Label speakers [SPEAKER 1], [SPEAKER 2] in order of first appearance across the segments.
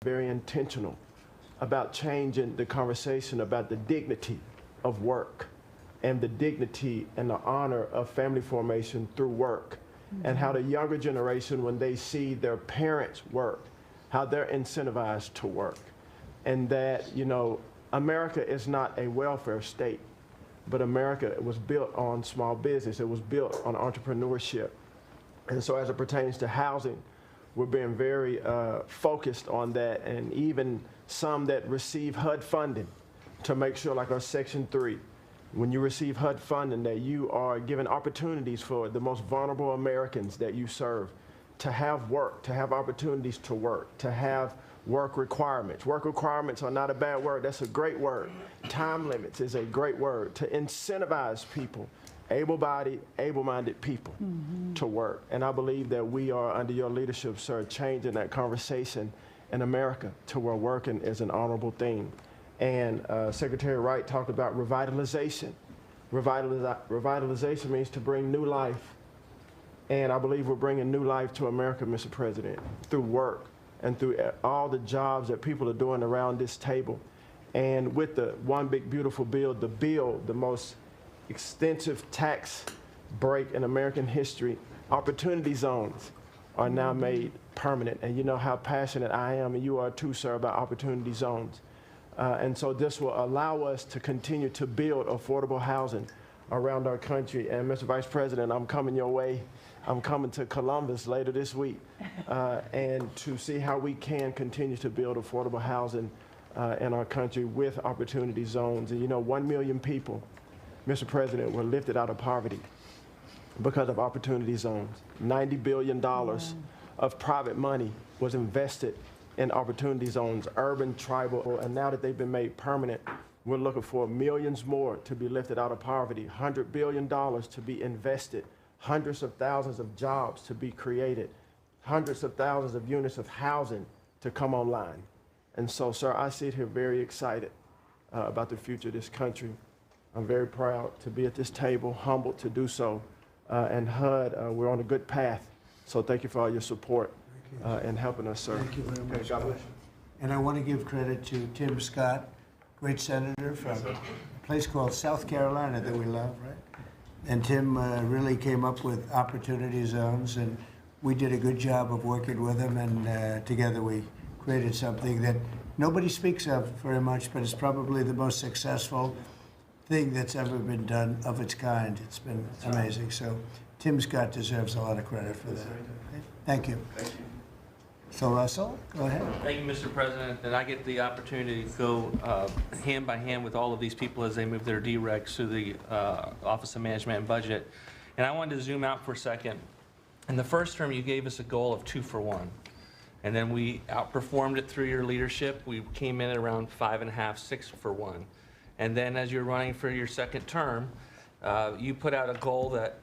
[SPEAKER 1] very intentional about changing the conversation about the dignity of work and the dignity and the honor of family formation through work, and how the younger generation, when they see their parents work, how they're incentivized to work. And that, you know, America is not a welfare state, but America was built on small business. It was built on entrepreneurship. And so as it pertains to housing, we're being very focused on that, and even some that receive HUD funding to make sure, like our Section 3, when you receive HUD funding, that you are given opportunities for the most vulnerable Americans that you serve to have work, to have opportunities to work, to have work requirements. Work requirements are not a bad word. That's a great word. Time limits is a great word to incentivize people, able-bodied, able-minded people to work. And I believe that we are, under your leadership, sir, changing that conversation in America to where working is an honorable thing. And Secretary Wright talked about revitalization. Revitalization means to bring new life. And I believe we're bringing new life to America, Mr. President, through work and through all the jobs that people are doing around this table. And with the One Big Beautiful Bill, the most extensive tax break in American history, opportunity zones are now made permanent. And you know how passionate I am, and you are too, sir, about opportunity zones. And so this will allow us to continue to build affordable housing around our country. And Mr. Vice President, I'm coming your way. I'm coming to Columbus later this week, and to see how we can continue to build affordable housing in our country with opportunity zones. And you know, 1 million people, Mr. President, were lifted out of poverty because of opportunity zones. $90 billion of private money was invested in opportunity zones, urban, tribal, and now that they've been made permanent, we're looking for millions more to be lifted out of poverty, $100 billion to be invested, hundreds of thousands of jobs to be created, hundreds of thousands of units of housing to come online. And so, sir, I sit here very excited about the future of this country. I'm very proud to be at this table, humbled to do so. And HUD, we're on a good path. So thank you for all your support and helping us, sir.
[SPEAKER 2] Thank you very much.
[SPEAKER 1] God bless you.
[SPEAKER 2] And I want to give credit to Tim Scott, great senator from a place called South Carolina that we love, right? And Tim really came up with opportunity zones, and we did a good job of working with him, and together we created something that nobody speaks of very much, but it's probably the most successful thing that's ever been done of its kind. It's been amazing. So Tim Scott deserves a lot of credit for that. Okay? Thank you.
[SPEAKER 1] Thank you.
[SPEAKER 2] So Russell, go ahead.
[SPEAKER 3] Thank you, Mr. President. And I get the opportunity to go hand by hand with all of these people as they move their deregs through the Office of Management and Budget. And I wanted to zoom out for a second. In the first term, you gave us a goal of 2 for 1. And then we outperformed it through your leadership. We came in at around 5.5, 6 for 1. And then as you're running for your second term, you put out a goal that,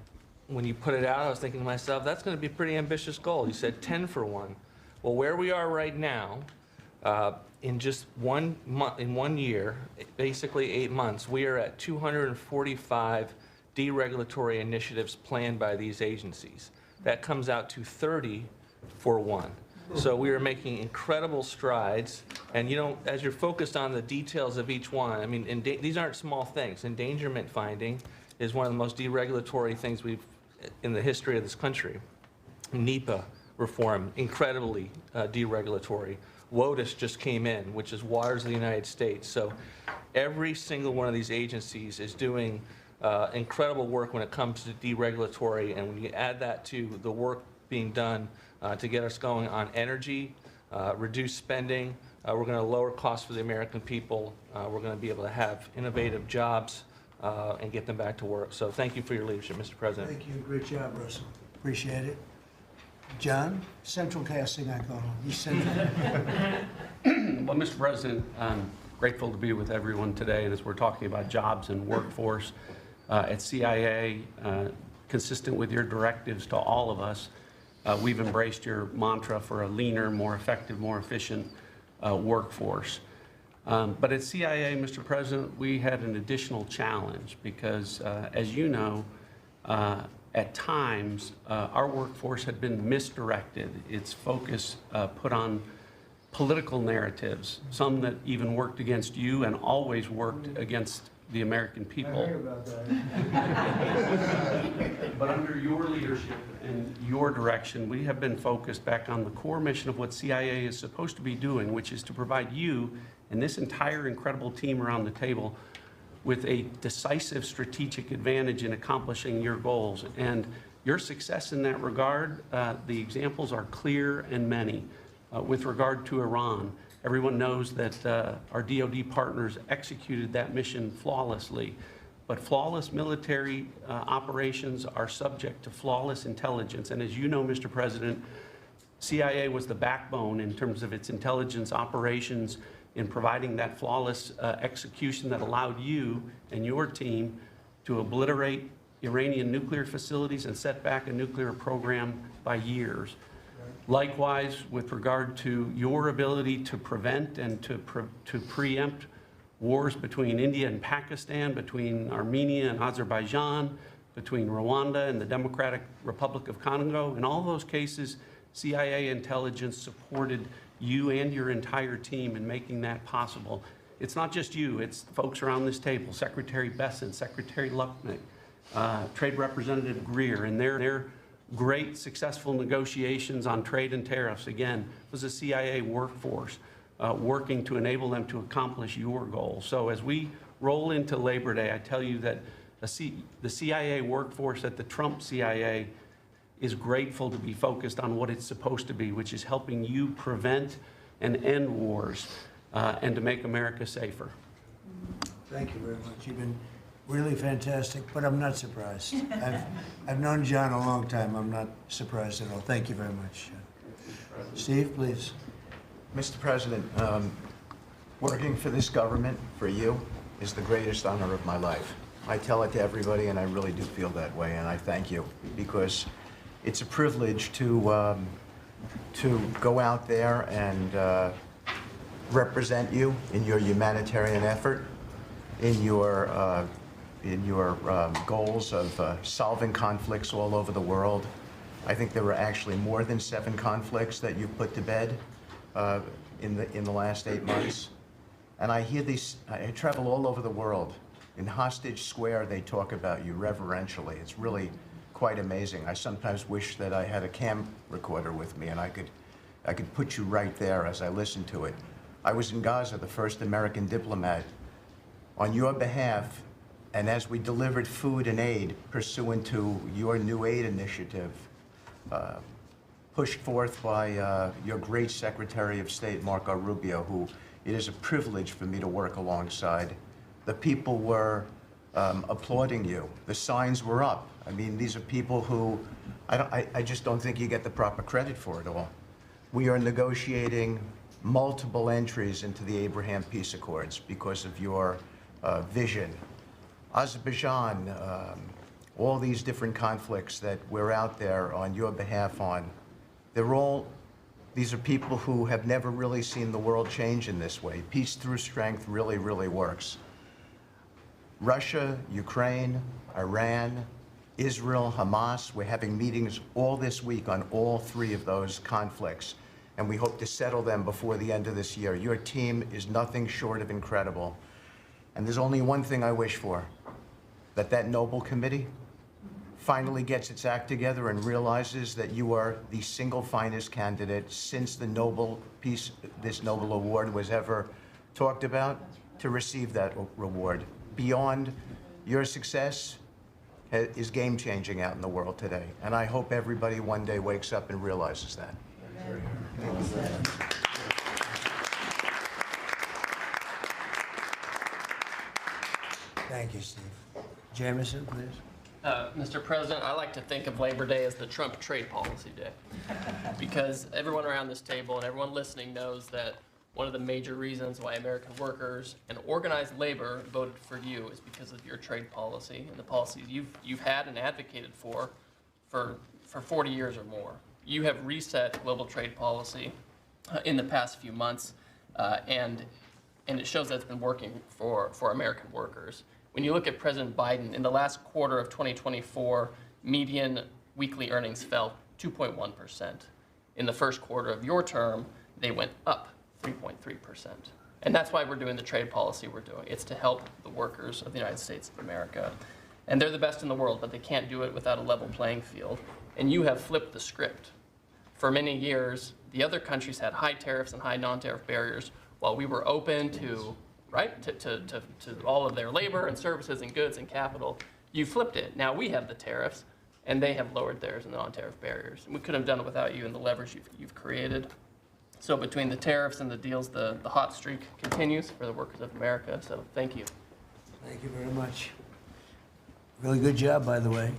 [SPEAKER 3] when you put it out, I was thinking to myself, that's going to be a pretty ambitious goal. You said 10 for 1. Well, where we are right now, in just 1 month, in 1 year, basically 8 months, we are at 245 deregulatory initiatives planned by these agencies. That comes out to 30 for 1. So we are making incredible strides, and you know, as you're focused on the details of each one, I mean, these aren't small things. Endangerment finding is one of the most deregulatory things we've in the history of this country. NEPA reform, incredibly deregulatory. WOTUS just came in, which is Waters of the United States. So every single one of these agencies is doing incredible work when it comes to deregulatory, and when you add that to the work being done to get us going on energy, reduce spending, we're going to lower costs for the American people, we're going to be able to have innovative jobs and get them back to work. So thank you for your leadership, Mr. President.
[SPEAKER 2] Thank you. Great job, Russell. Appreciate it. John, central casting, I call him. He's central.
[SPEAKER 4] Well, Mr. President, I'm grateful to be with everyone today. And as we're talking about jobs and workforce at CIA, consistent with your directives to all of us, we've embraced your mantra for a leaner, more effective, more efficient workforce. But at CIA, Mr. President, we had an additional challenge because, as you know, at times, our workforce had been misdirected. Its focus put on political narratives, some that even worked against you and always worked against the American people.
[SPEAKER 2] I heard about that.
[SPEAKER 4] But under your leadership and your direction, we have been focused back on the core mission of what CIA is supposed to be doing, which is to provide you and this entire incredible team around the table with a decisive strategic advantage in accomplishing your goals. And your success in that regard, the examples are clear and many. With regard to Iran, everyone knows that our DoD partners executed that mission flawlessly. But flawless military operations are subject to flawless intelligence. And as you know, Mr. President, CIA was the backbone in terms of its intelligence operations in providing that flawless execution that allowed you and your team to obliterate Iranian nuclear facilities and set back a nuclear program by years. Likewise, with regard to your ability to prevent and to preempt wars between India and Pakistan, between Armenia and Azerbaijan, between Rwanda and the Democratic Republic of Congo. In all those cases, CIA intelligence supported you and your entire team in making that possible. It's not just you, it's folks around this table, Secretary Bessent, Secretary Lucknick, Trade Representative Greer, and their great successful negotiations on trade and tariffs, again, was a CIA workforce working to enable them to accomplish your goals. So as we roll into Labor Day, I tell you that the CIA workforce at the Trump CIA is grateful to be focused on what it's supposed to be, which is helping you prevent and end wars and to make America safer.
[SPEAKER 2] Thank you very much. You've been really fantastic, but I'm not surprised. I've known John a long time. I'm not surprised at all. Thank you very much. Steve, please.
[SPEAKER 5] Mr. President, working for this government, for you, is the greatest honor of my life. I tell it to everybody, and I really do feel that way, and I thank you, because it's a privilege to go out there and represent you in your humanitarian effort, in your goals of solving conflicts all over the world. I think there were actually more than 7 conflicts that you've put to bed in the last 8 months. And I hear these, I travel all over the world. In Hostage Square, they talk about you reverentially. It's really quite amazing. I sometimes wish that I had a cam recorder with me and I could put you right there as I listen to it. I was in Gaza, the first American diplomat, on your behalf, and as we delivered food and aid pursuant to your new aid initiative, pushed forth by your great Secretary of State, Marco Rubio, who it is a privilege for me to work alongside. The people were applauding you. The signs were up. I mean, these are people who I just don't think you get the proper credit for it all. We are negotiating multiple entries into the Abraham Peace Accords because of your vision. Azerbaijan, all these different conflicts that we're out there on your behalf on, these are people who have never really seen the world change in this way. Peace through strength really, really works. Russia, Ukraine, Iran, Israel, Hamas, we're having meetings all this week on all 3 of those conflicts, and we hope to settle them before the end of this year. Your team is nothing short of incredible. And there's only one thing I wish for, that Nobel Committee finally gets its act together and realizes that you are the single finest candidate since the this Nobel Award was ever talked about to receive that reward. Beyond your success is game-changing out in the world today. And I hope everybody one day wakes up and realizes that.
[SPEAKER 2] Thank you, Steve. Jamison, please.
[SPEAKER 6] Mr. President, I like to think of Labor Day as the Trump trade policy day, because everyone around this table and everyone listening knows that one of the major reasons why American workers and organized labor voted for you is because of your trade policy and the policies you've had and advocated for 40 years or more. You have reset global trade policy in the past few months, and it shows that it's been working for American workers. When you look at President Biden, in the last quarter of 2024, median weekly earnings fell 2.1%. In the first quarter of your term, they went up 3.3%. And that's why we're doing the trade policy we're doing. It's to help the workers of the United States of America. And they're the best in the world, but they can't do it without a level playing field. And you have flipped the script. For many years, the other countries had high tariffs and high non-tariff barriers, while we were open to, right, to all of their labor and services and goods and capital. You flipped it. Now we have the tariffs, and they have lowered theirs and the non-tariff barriers. And we couldn't have done it without you and the leverage you've created. So between the tariffs and the deals, the hot streak continues for the workers of America. So thank you.
[SPEAKER 2] Thank you very much. Really good job, by the way.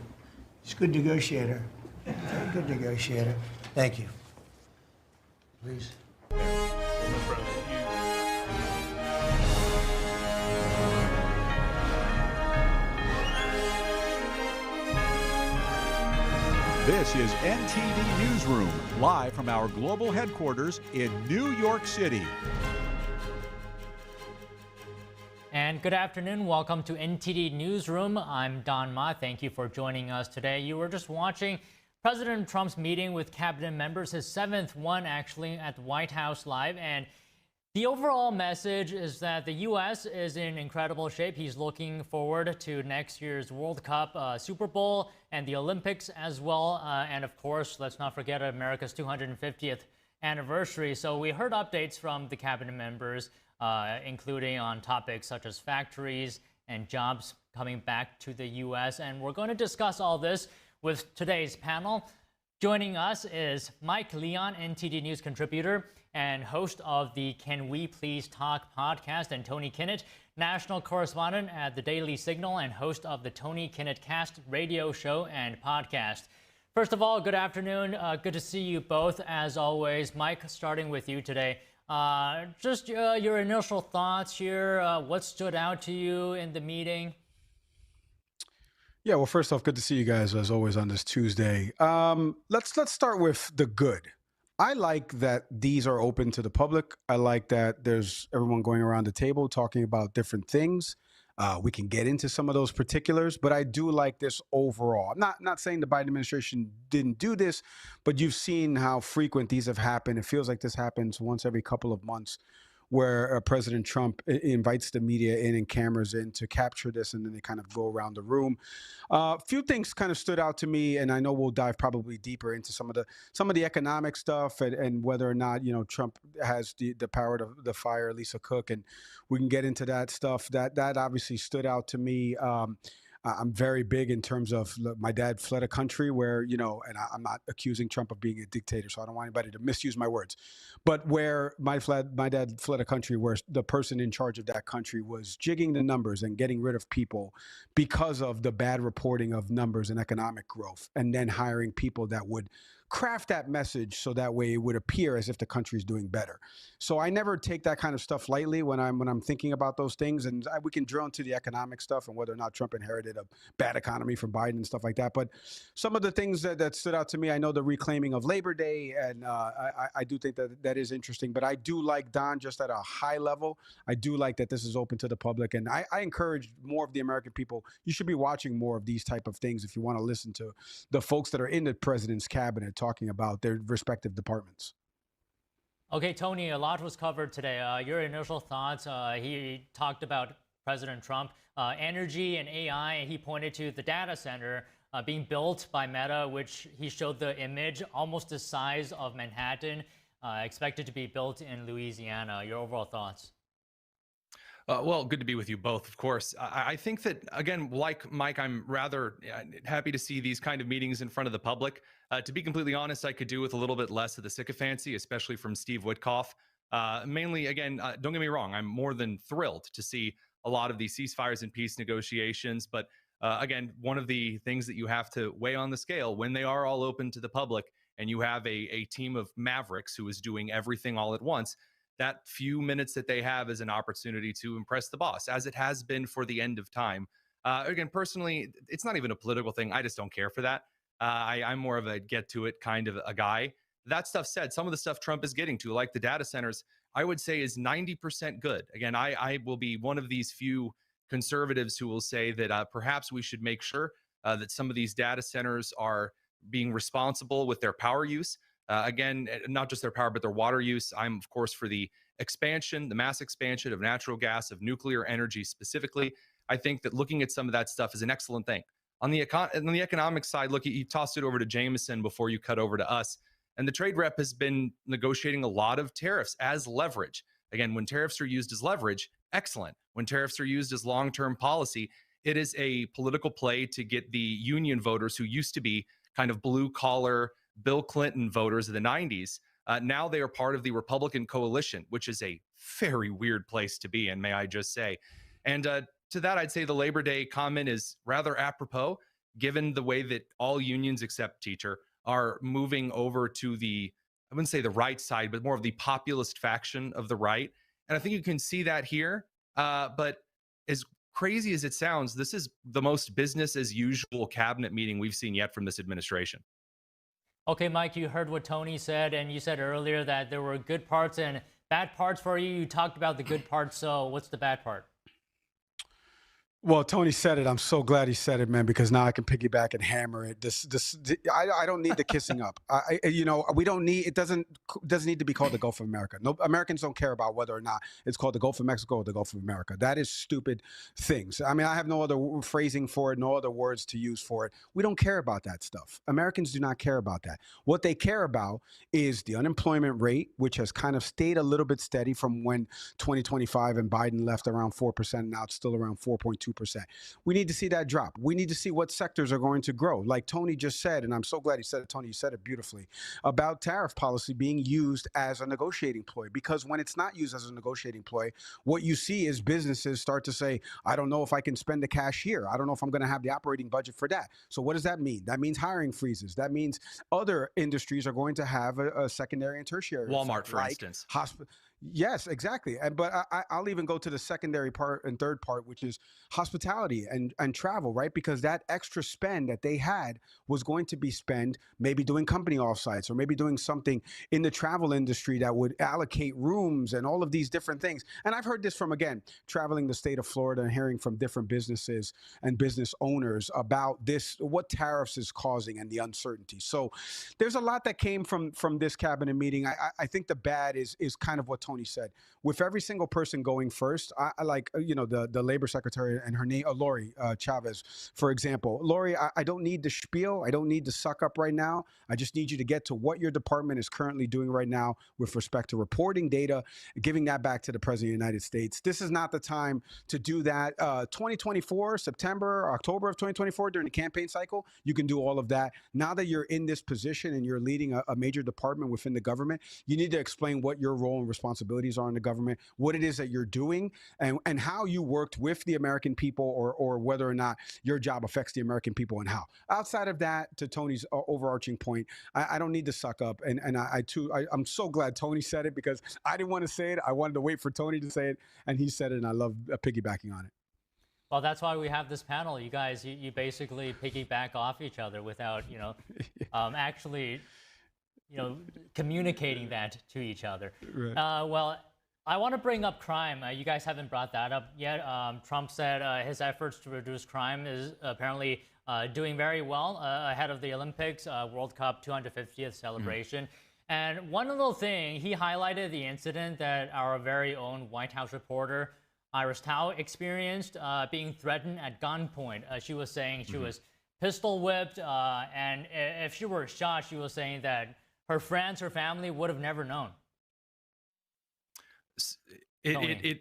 [SPEAKER 2] He's a good negotiator. Very good negotiator. Thank you. Please.
[SPEAKER 7] This is NTD Newsroom, live from our global headquarters in New York City.
[SPEAKER 8] And good afternoon. Welcome to NTD Newsroom. I'm Don Ma. Thank you for joining us today. You were just watching President Trump's meeting with cabinet members, his 7th one actually, at the White House Live. And the overall message is that the U.S. is in incredible shape. He's looking forward to next year's World Cup, Super Bowl, and the Olympics as well. And of course, let's not forget America's 250th anniversary. So we heard updates from the cabinet members, including on topics such as factories and jobs coming back to the U.S. And we're going to discuss all this with today's panel. Joining us is Mike Leon, NTD News contributor and host of the Can We Please Talk podcast, and Tony Kinnett, national correspondent at the Daily Signal and host of the Tony Kinnett Cast radio show and podcast. First of all, good afternoon. Good to see you both, as always. Mike, starting with you today. Just your initial thoughts here. What stood out to you in the meeting?
[SPEAKER 9] Yeah, well, first off, good to see you guys as always on this Tuesday. Let's start with the good. I like that these are open to the public. I like that there's everyone going around the table talking about different things. We can get into some of those particulars, but I do like this overall. I'm not saying the Biden administration didn't do this, but you've seen how frequent these have happened. It feels like this happens once every couple of months, where President Trump invites the media in and cameras in to capture this, and then they kind of go around the room. A few things kind of stood out to me, and I know we'll dive probably deeper into some of the economic stuff and whether or not, you know, Trump has the power to fire Lisa Cook, and we can get into that stuff. That obviously stood out to me. I'm very big in terms of my dad fled a country where, you know, and I'm not accusing Trump of being a dictator, so I don't want anybody to misuse my words, but where my dad fled a country where the person in charge of that country was jigging the numbers and getting rid of people because of the bad reporting of numbers and economic growth, and then hiring people that would craft that message so that way it would appear as if the country's doing better. So I never take that kind of stuff lightly when I'm thinking about those things. And we can drill into the economic stuff and whether or not Trump inherited a bad economy from Biden and stuff like that. But some of the things that stood out to me, I know the reclaiming of Labor Day, and I do think that is interesting. But I do like, Don, just at a high level, I do like that this is open to the public. And I encourage more of the American people, you should be watching more of these type of things if you want to listen to the folks that are in the president's cabinet talking about their respective departments.
[SPEAKER 8] Okay, Tony, a lot was covered today. Your initial thoughts. He talked about President Trump, energy and AI, and he pointed to the data center being built by Meta, which he showed the image, almost the size of Manhattan, expected to be built in Louisiana. Your overall thoughts?
[SPEAKER 10] Well, good to be with you both, of course. I think that, again, like Mike, I'm rather happy to see these kind of meetings in front of the public. To be completely honest, I could do with a little bit less of the sycophancy, especially from Steve Witkoff. Mainly, again, don't get me wrong, I'm more than thrilled to see a lot of these ceasefires and peace negotiations. But again, one of the things that you have to weigh on the scale when they are all open to the public and you have a team of mavericks who is doing everything all at once, that few minutes that they have is an opportunity to impress the boss, as it has been for the end of time. Again, personally, it's not even a political thing. I just don't care for that. I'm more of a get to it kind of a guy. That stuff said, some of the stuff Trump is getting to, like the data centers, I would say is 90% good. Again, I will be one of these few conservatives who will say that perhaps we should make sure that some of these data centers are being responsible with their power use. Again, not just their power, but their water use. I'm, of course, for the expansion, the mass expansion of natural gas, of nuclear energy specifically. I think that looking at some of that stuff is an excellent thing. On the economic side, look, you tossed it over to Jameson before you cut over to us. And the trade rep has been negotiating a lot of tariffs as leverage. Again, when tariffs are used as leverage, excellent. When tariffs are used as long-term policy, it is a political play to get the union voters who used to be kind of blue-collar Bill Clinton voters of the 90s. Now they are part of the Republican coalition, which is a very weird place to be in, may I just say. And to that, I'd say the Labor Day comment is rather apropos, given the way that all unions except teacher are moving over to the, I wouldn't say the right side, but more of the populist faction of the right. And I think you can see that here. But as crazy as it sounds, this is the most business as usual cabinet meeting we've seen yet from this administration.
[SPEAKER 8] Okay, Mike, you heard what Tony said, and you said earlier that there were good parts and bad parts for you. You talked about the good parts, so what's the bad part?
[SPEAKER 9] Well, Tony said it. I'm so glad he said it, man, because now I can piggyback and hammer it. I don't need the kissing up. We don't need, it doesn't need to be called the Gulf of America. No, Americans don't care about whether or not it's called the Gulf of Mexico or the Gulf of America. That is stupid things. I mean, I have no other phrasing for it, no other words to use for it. We don't care about that stuff. Americans do not care about that. What they care about is the unemployment rate, which has kind of stayed a little bit steady from when 2025 and Biden left around 4%. Now it's still around 4.2%. We need to see that drop. We need to see what sectors are going to grow. Like Tony just said, and I'm so glad he said it, Tony, you said it beautifully, about tariff policy being used as a negotiating ploy. Because when it's not used as a negotiating ploy, what you see is businesses start to say, I don't know if I can spend the cash here. I don't know if I'm going to have the operating budget for that. So what does that mean? That means hiring freezes. That means other industries are going to have a secondary and tertiary
[SPEAKER 10] Walmart,
[SPEAKER 9] effect,
[SPEAKER 10] for instance.
[SPEAKER 9] Yes, exactly. But I'll even go to the secondary part and third part, which is hospitality and travel, right? Because that extra spend that they had was going to be spent maybe doing company offsites or maybe doing something in the travel industry that would allocate rooms and all of these different things. And I've heard this from, again, traveling the state of Florida and hearing from different businesses and business owners about this, what tariffs is causing and the uncertainty. So there's a lot that came from this cabinet meeting. I think the bad is kind of what Tony said. With every single person going first, I like, the labor secretary and her name, Lori Chavez, for example. Lori, I don't need the spiel. I don't need to suck up right now. I just need you to get to what your department is currently doing right now with respect to reporting data, giving that back to the President of the United States. This is not the time to do that. 2024, September, October of 2024, during the campaign cycle, you can do all of that. Now that you're in this position and you're leading a major department within the government, you need to explain what your role and responsibilities are in the government, what it is that you're doing, and how you worked with the American people, or whether or not your job affects the American people and how. Outside of that, to Tony's overarching point, I don't need to suck up. And I'm so glad Tony said it, because I didn't want to say it. I wanted to wait for Tony to say it, and he said it, and I love piggybacking on it.
[SPEAKER 8] Well, that's why we have this panel. You guys, you basically piggyback off each other without, actually, communicating that to each other.
[SPEAKER 9] Right.
[SPEAKER 8] Well, I want to bring up crime. You guys haven't brought that up yet. Trump said his efforts to reduce crime is apparently doing very well ahead of the Olympics, World Cup 250th celebration. And one little thing, he highlighted the incident that our very own White House reporter, Iris Tao, experienced, being threatened at gunpoint. She was saying she was pistol whipped, and if she were shot, she was saying that her friends, her family would have never known.
[SPEAKER 10] It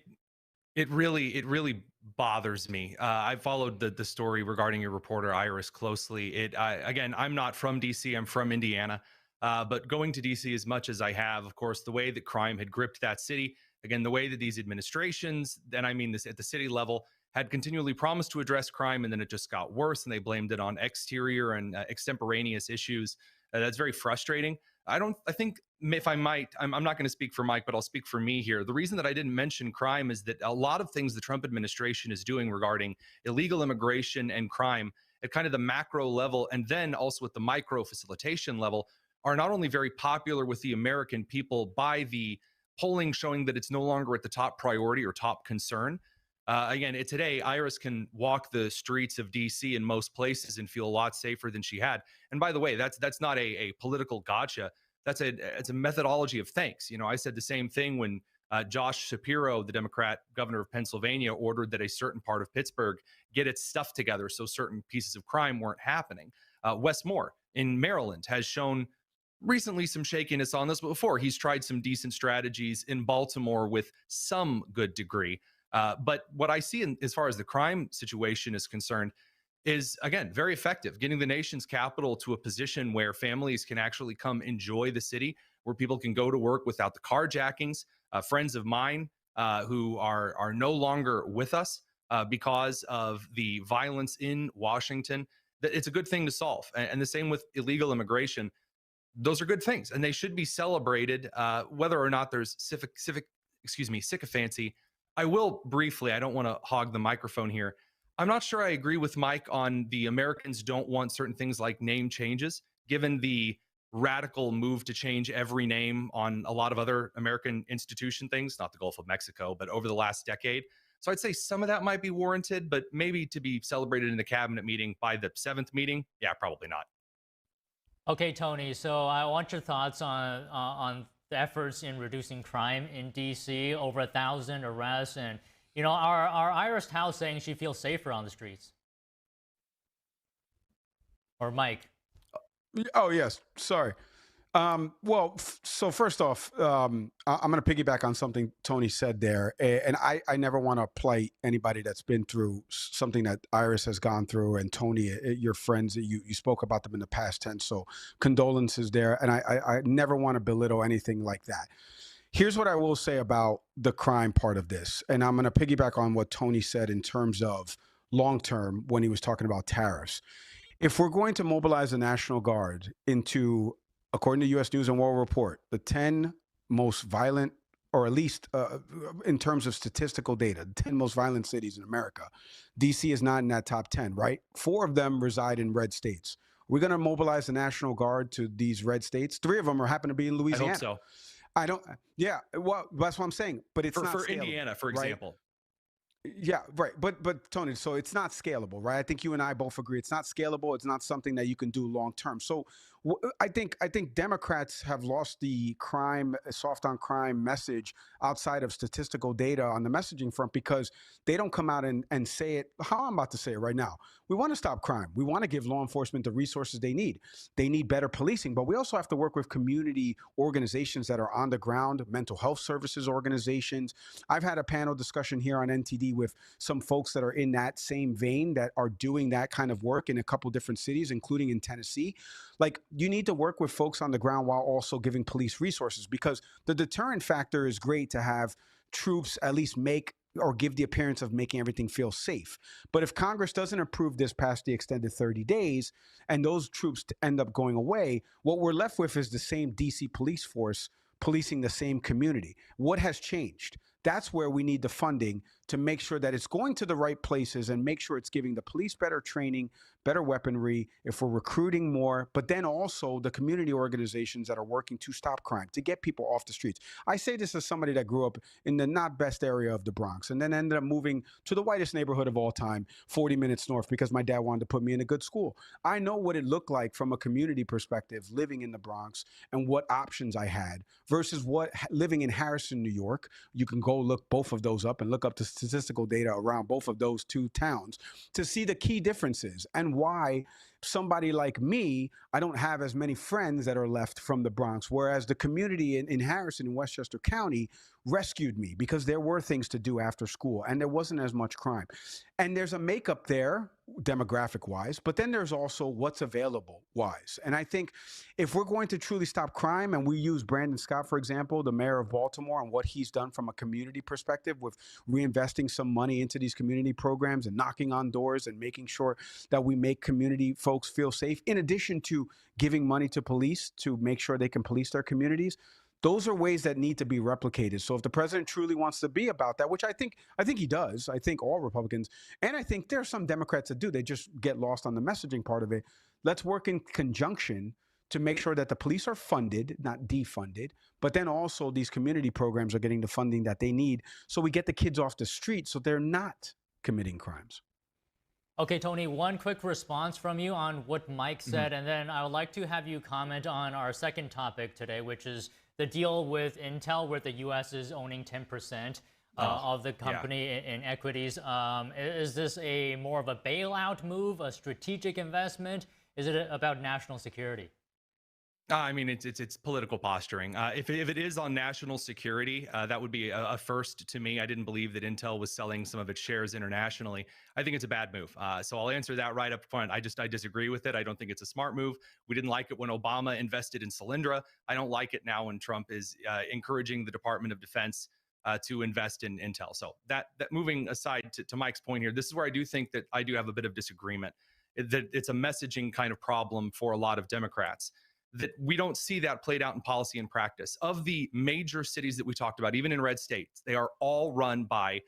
[SPEAKER 10] really bothers me. I followed the story regarding your reporter Iris closely. Again, I'm not from DC. I'm from Indiana. But going to DC as much as I have, of course, the way that crime had gripped that city, again, the way that these administrations, and I mean this at the city level, had continually promised to address crime, and then it just got worse, and they blamed it on exterior and extemporaneous issues. That's very frustrating. I think, if I might, I'm not going to speak for Mike, but I'll speak for me here. The reason that I didn't mention crime is that a lot of things the Trump administration is doing regarding illegal immigration and crime at kind of the macro level, and then also at the micro facilitation level, are not only very popular with the American people by the polling showing that it's no longer at the top priority or top concern. Again, today, Iris can walk the streets of DC in most places and feel a lot safer than she had. And by the way, that's not a political gotcha. It's a methodology of thanks. I said the same thing when Josh Shapiro, the Democrat governor of Pennsylvania, ordered that a certain part of Pittsburgh get its stuff together so certain pieces of crime weren't happening. Wes Moore in Maryland has shown recently some shakiness on this, but before he's tried some decent strategies in Baltimore with some good degree. But what I see as far as the crime situation is concerned is, again, very effective, getting the nation's capital to a position where families can actually come enjoy the city, where people can go to work without the carjackings. Friends of mine who are no longer with us because of the violence in Washington, that it's a good thing to solve. And the same with illegal immigration. Those are good things, and they should be celebrated, whether or not there's sycophancy. I will briefly, I don't want to hog the microphone here. I'm not sure I agree with Mike on the Americans don't want certain things like name changes, given the radical move to change every name on a lot of other American institution things, not the Gulf of Mexico, but over the last decade. So I'd say some of that might be warranted, but maybe to be celebrated in a cabinet meeting by the 7th meeting, yeah, probably not.
[SPEAKER 8] Okay, Tony, so I want your thoughts on the efforts in reducing crime in D.C., over 1,000 arrests, and, you know, our Iris Howe saying she feels safer on the streets. Or Mike?
[SPEAKER 9] Oh, yes. Sorry. So first off, I'm going to piggyback on something Tony said there. And I never want to plight anybody that's been through something that Iris has gone through. And Tony, your friends, you spoke about them in the past tense. So condolences there. And I never want to belittle anything like that. Here's what I will say about the crime part of this. And I'm going to piggyback on what Tony said in terms of long term when he was talking about tariffs. If we're going to mobilize the National Guard into, according to U.S. News and World Report, the 10 most violent, or at least in terms of statistical data, the 10 most violent cities in America, D.C. is not in that top 10, right? 4 of them reside in red states. We're going to mobilize the National Guard to these red states. 3 of them happen to be in Louisiana.
[SPEAKER 10] I hope so.
[SPEAKER 9] Yeah, well, that's what I'm saying. But it's not
[SPEAKER 10] for
[SPEAKER 9] scalable,
[SPEAKER 10] Indiana, for example.
[SPEAKER 9] Right? Yeah, right. But Tony, so it's not scalable, right? I think you and I both agree it's not scalable. It's not something that you can do long term. So I think Democrats have lost the crime, soft on crime message outside of statistical data on the messaging front because they don't come out and say it how I'm about to say it right now. We want to stop crime. We want to give law enforcement the resources they need. They need better policing, but we also have to work with community organizations that are on the ground, mental health services organizations. I've had a panel discussion here on NTD with some folks that are in that same vein that are doing that kind of work in a couple different cities, including in Tennessee. Like, you need to work with folks on the ground while also giving police resources, because the deterrent factor is great to have troops at least make or give the appearance of making everything feel safe. But if Congress doesn't approve this past the extended 30 days and those troops end up going away, what we're left with is the same DC police force policing the same community. What has changed? That's where we need the funding to make sure that it's going to the right places and make sure it's giving the police better training, better weaponry, if we're recruiting more, but then also the community organizations that are working to stop crime, to get people off the streets. I say this as somebody that grew up in the not best area of the Bronx and then ended up moving to the whitest neighborhood of all time, 40 minutes north, because my dad wanted to put me in a good school. I know what it looked like from a community perspective living in the Bronx and what options I had versus what living in Harrison, New York. You can go look both of those up and look up the statistical data around both of those 2 towns to see the key differences and why somebody like me, I don't have as many friends that are left from the Bronx, whereas the community in Harrison and Westchester County rescued me because there were things to do after school and there wasn't as much crime. And there's a makeup there, demographic-wise, but then there's also what's available-wise. And I think if we're going to truly stop crime, and we use Brandon Scott, for example, the mayor of Baltimore, and what he's done from a community perspective with reinvesting some money into these community programs and knocking on doors and making sure that we make community folks feel safe, in addition to giving money to police to make sure they can police their communities. Those are ways that need to be replicated. So if the president truly wants to be about that, which I think he does, I think all Republicans, and I think there are some Democrats that do, they just get lost on the messaging part of it. Let's work in conjunction to make sure that the police are funded, not defunded, but then also these community programs are getting the funding that they need so we get the kids off the street so they're not committing crimes.
[SPEAKER 8] Okay, Tony, one quick response from you on what Mike said, and then I would like to have you comment on our second topic today, which is the deal with Intel, where the U.S. is owning 10% of the company in equities. Is this a more of a bailout move, a strategic investment? Is it about national security?
[SPEAKER 10] I mean, it's political posturing. If it is on national security, that would be a first to me. I didn't believe that Intel was selling some of its shares internationally. I think it's a bad move. So I'll answer that right up front. I disagree with it. I don't think it's a smart move. We didn't like it when Obama invested in Solyndra. I don't like it now when Trump is encouraging the Department of Defense to invest in Intel. So that moving aside to Mike's point here, this is where I do think that I do have a bit of disagreement. That it's a messaging kind of problem for a lot of Democrats, that we don't see that played out in policy and practice. Of the major cities that we talked about, even in red states, they are all run by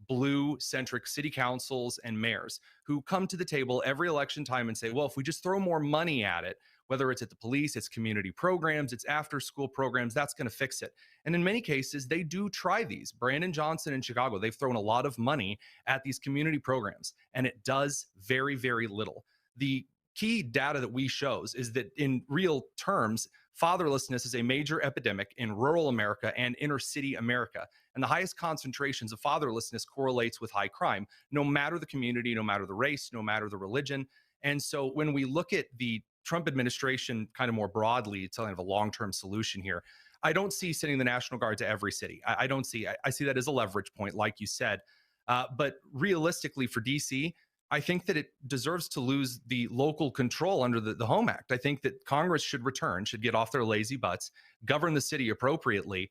[SPEAKER 10] blue-centric city councils and mayors who come to the table every election time and say, well, if we just throw more money at it, whether it's at the police, it's community programs, it's after-school programs, that's going to fix it. And in many cases, they do try these. Brandon Johnson in Chicago, they've thrown a lot of money at these community programs, and it does very, very little. The key data that we shows is that in real terms, fatherlessness is a major epidemic in rural America and inner city America. And the highest concentrations of fatherlessness correlates with high crime, no matter the community, no matter the race, no matter the religion. And so when we look at the Trump administration kind of more broadly, it's kind of a long-term solution here. I don't see sending the National Guard to every city. I don't see, I see that as a leverage point, like you said. But realistically for DC, I think that it deserves to lose the local control under the HOME Act. I think that Congress should return, should get off their lazy butts, govern the city appropriately,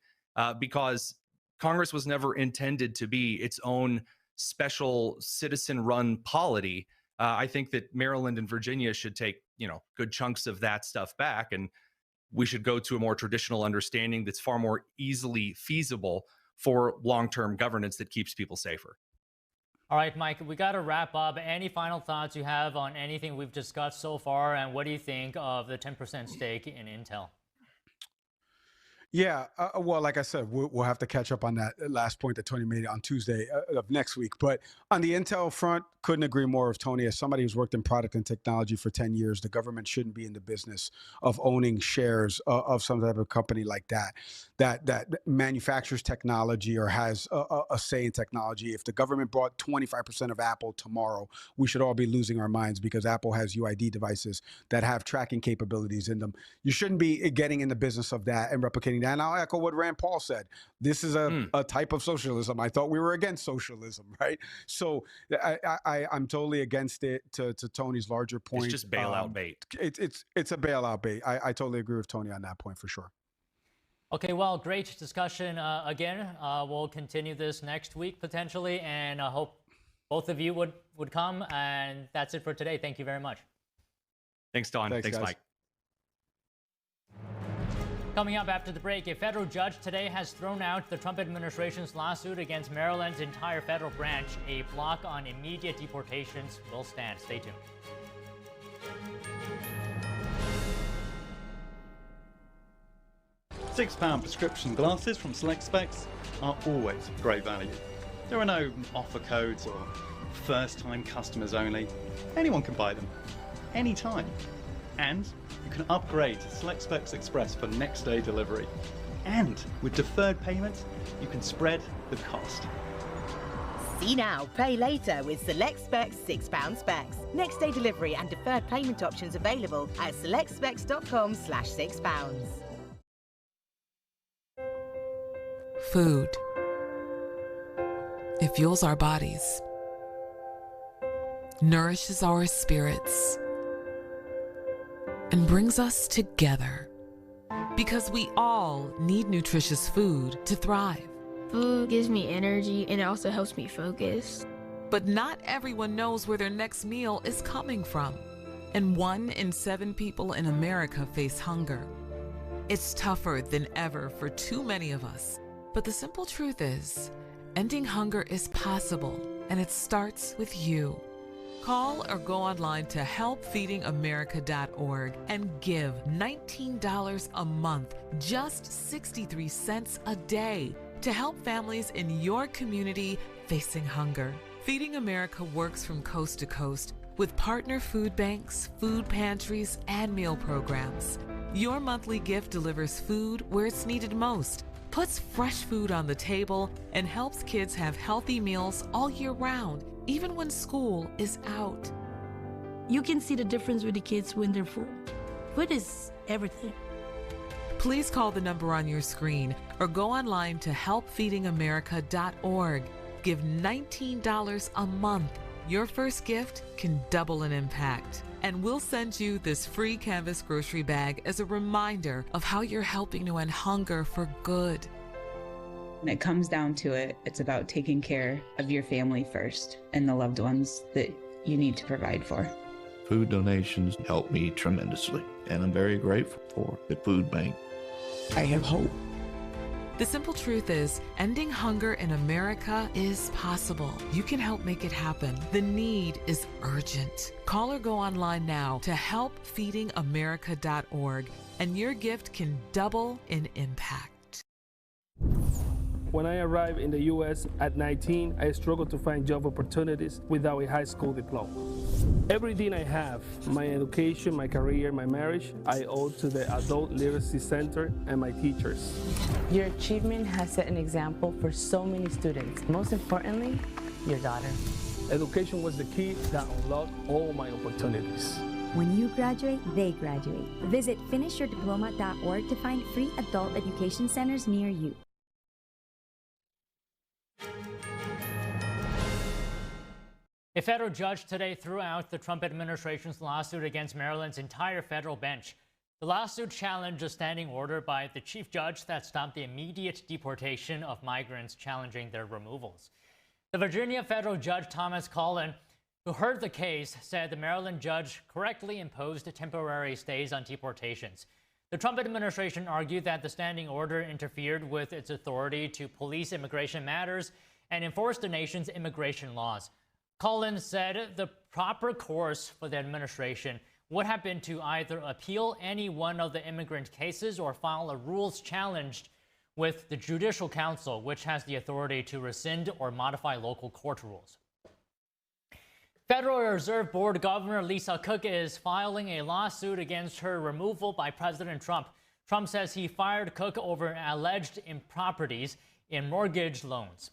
[SPEAKER 10] because Congress was never intended to be its own special citizen-run polity. I think that Maryland and Virginia should take, good chunks of that stuff back, and we should go to a more traditional understanding that's far more easily feasible for long-term governance that keeps people safer.
[SPEAKER 8] All right, Mike, we got to wrap up. Any final thoughts you have on anything we've discussed so far, and what do you think of the 10% stake in Intel?
[SPEAKER 9] Yeah, well, like I said, we'll have to catch up on that last point that Tony made on Tuesday of next week. But on the Intel front, couldn't agree more with Tony. As somebody who's worked in product and technology for 10 years, the government shouldn't be in the business of owning shares of some type of company like that manufactures technology or has a say in technology. If the government bought 25% of Apple tomorrow, we should all be losing our minds because Apple has UID devices that have tracking capabilities in them. You shouldn't be getting in the business of that and replicating that. And I'll echo what Rand Paul said. This is a type of socialism. I thought we were against socialism, right? So I'm totally against it. To Tony's larger point,
[SPEAKER 10] it's just bailout bait.
[SPEAKER 9] It's a bailout bait. I totally agree with Tony on that point for sure.
[SPEAKER 8] Okay, well, great discussion again. We'll continue this next week potentially, and I hope both of you would come. And that's it for today. Thank you very much.
[SPEAKER 10] Thanks, Don. Thanks Mike.
[SPEAKER 8] Coming up after the break, a federal judge today has thrown out the Trump administration's lawsuit against Maryland's entire federal branch. A block on immediate deportations will stand. Stay tuned.
[SPEAKER 11] £6 prescription glasses from Select Specs are always great value. There are no offer codes or first-time customers only. Anyone can buy them, anytime. And you can upgrade to Select Specs Express for next day delivery. And with deferred payment, you can spread the cost.
[SPEAKER 12] See now, pay later with Select Specs £6 specs. Next day delivery and deferred payment options available at selectspecs.com/£6.
[SPEAKER 13] Food. It fuels our bodies, nourishes our spirits, and brings us together. Because we all need nutritious food to thrive.
[SPEAKER 14] Food gives me energy and it also helps me focus.
[SPEAKER 13] But not everyone knows where their next meal is coming from. And 1 in 7 people in America face hunger. It's tougher than ever for too many of us. But the simple truth is, ending hunger is possible, and it starts with you. Call or go online to helpfeedingamerica.org and give $19 a month, just 63 cents a day, to help families in your community facing hunger. Feeding America works from coast to coast with partner food banks, food pantries, and meal programs. Your monthly gift delivers food where it's needed most, puts fresh food on the table, and helps kids have healthy meals all year round, even when school is out.
[SPEAKER 15] You can see the difference with the kids when they're full. Food is everything.
[SPEAKER 13] Please call the number on your screen or go online to helpfeedingamerica.org. Give $19 a month. Your first gift can double in impact. And we'll send you this free canvas grocery bag as a reminder of how you're helping to end hunger for good.
[SPEAKER 16] When it comes down to it, it's about taking care of your family first and the loved ones that you need to provide for.
[SPEAKER 17] Food donations help me tremendously, and I'm very grateful for the food bank.
[SPEAKER 16] I have hope.
[SPEAKER 13] The simple truth is, ending hunger in America is possible. You can help make it happen. The need is urgent. Call or go online now to helpfeedingamerica.org, and your gift can double in impact.
[SPEAKER 18] When I arrived in the U.S. at 19, I struggled to find job opportunities without a high school diploma. Everything I have, my education, my career, my marriage, I owe to the Adult Literacy Center and my teachers.
[SPEAKER 19] Your achievement has set an example for so many students. Most importantly, your daughter.
[SPEAKER 18] Education was the key that unlocked all my opportunities.
[SPEAKER 20] When you graduate, they graduate. Visit finishyourdiploma.org to find free adult education centers near you.
[SPEAKER 8] A federal judge today threw out the Trump administration's lawsuit against Maryland's entire federal bench. The lawsuit challenged a standing order by the chief judge that stopped the immediate deportation of migrants challenging their removals. The Virginia federal judge Thomas Cullen, who heard the case, said the Maryland judge correctly imposed temporary stays on deportations. The Trump administration argued that the standing order interfered with its authority to police immigration matters and enforce the nation's immigration laws. Cullen said the proper course for the administration would have been to either appeal any one of the immigrant cases or file a rules challenge with the Judicial Council, which has the authority to rescind or modify local court rules. Federal Reserve Board Governor Lisa Cook is filing a lawsuit against her removal by President Trump. Trump says he fired Cook over alleged improprieties in mortgage loans.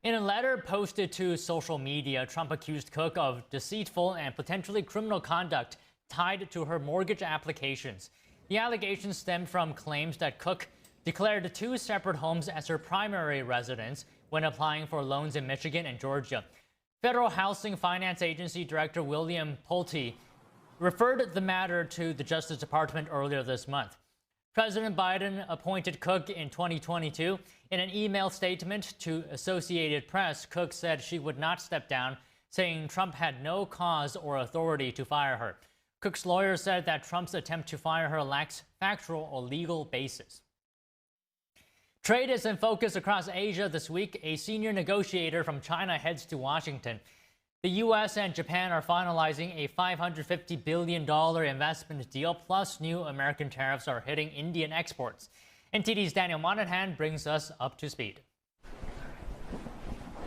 [SPEAKER 8] In a letter posted to social media, Trump accused Cook of deceitful and potentially criminal conduct tied to her mortgage applications. The allegations stemmed from claims that Cook declared two separate homes as her primary residence when applying for loans in Michigan and Georgia. Federal Housing Finance Agency Director William Pulte referred the matter to the Justice Department earlier this month. President Biden appointed Cook in 2022. In an email statement to Associated Press, Cook said she would not step down, saying Trump had no cause or authority to fire her. Cook's lawyer said that Trump's attempt to fire her lacks factual or legal basis. Trade is in focus across Asia this week. A senior negotiator from China heads to Washington. The U.S. and Japan are finalizing a $550 billion investment deal, plus new American tariffs are hitting Indian exports. NTD's Daniel Monahan brings us up to speed.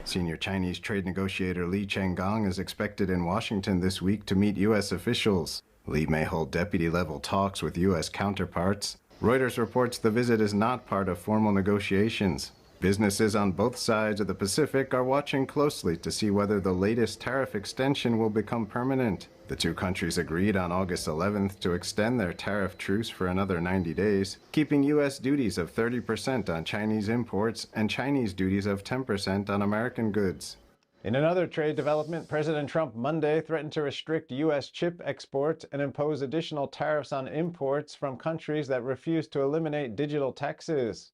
[SPEAKER 21] Senior Chinese trade negotiator Li Chenggong is expected in Washington this week to meet U.S. officials. Li may hold deputy-level talks with U.S. counterparts. Reuters reports the visit is not part of formal negotiations. Businesses on both sides of the Pacific are watching closely to see whether the latest tariff extension will become permanent. The two countries agreed on August 11th to extend their tariff truce for another 90 days, keeping U.S. duties of 30% on Chinese imports and Chinese duties of 10% on American goods.
[SPEAKER 22] In another trade development, President Trump Monday threatened to restrict U.S. chip exports and impose additional tariffs on imports from countries that refuse to eliminate digital taxes.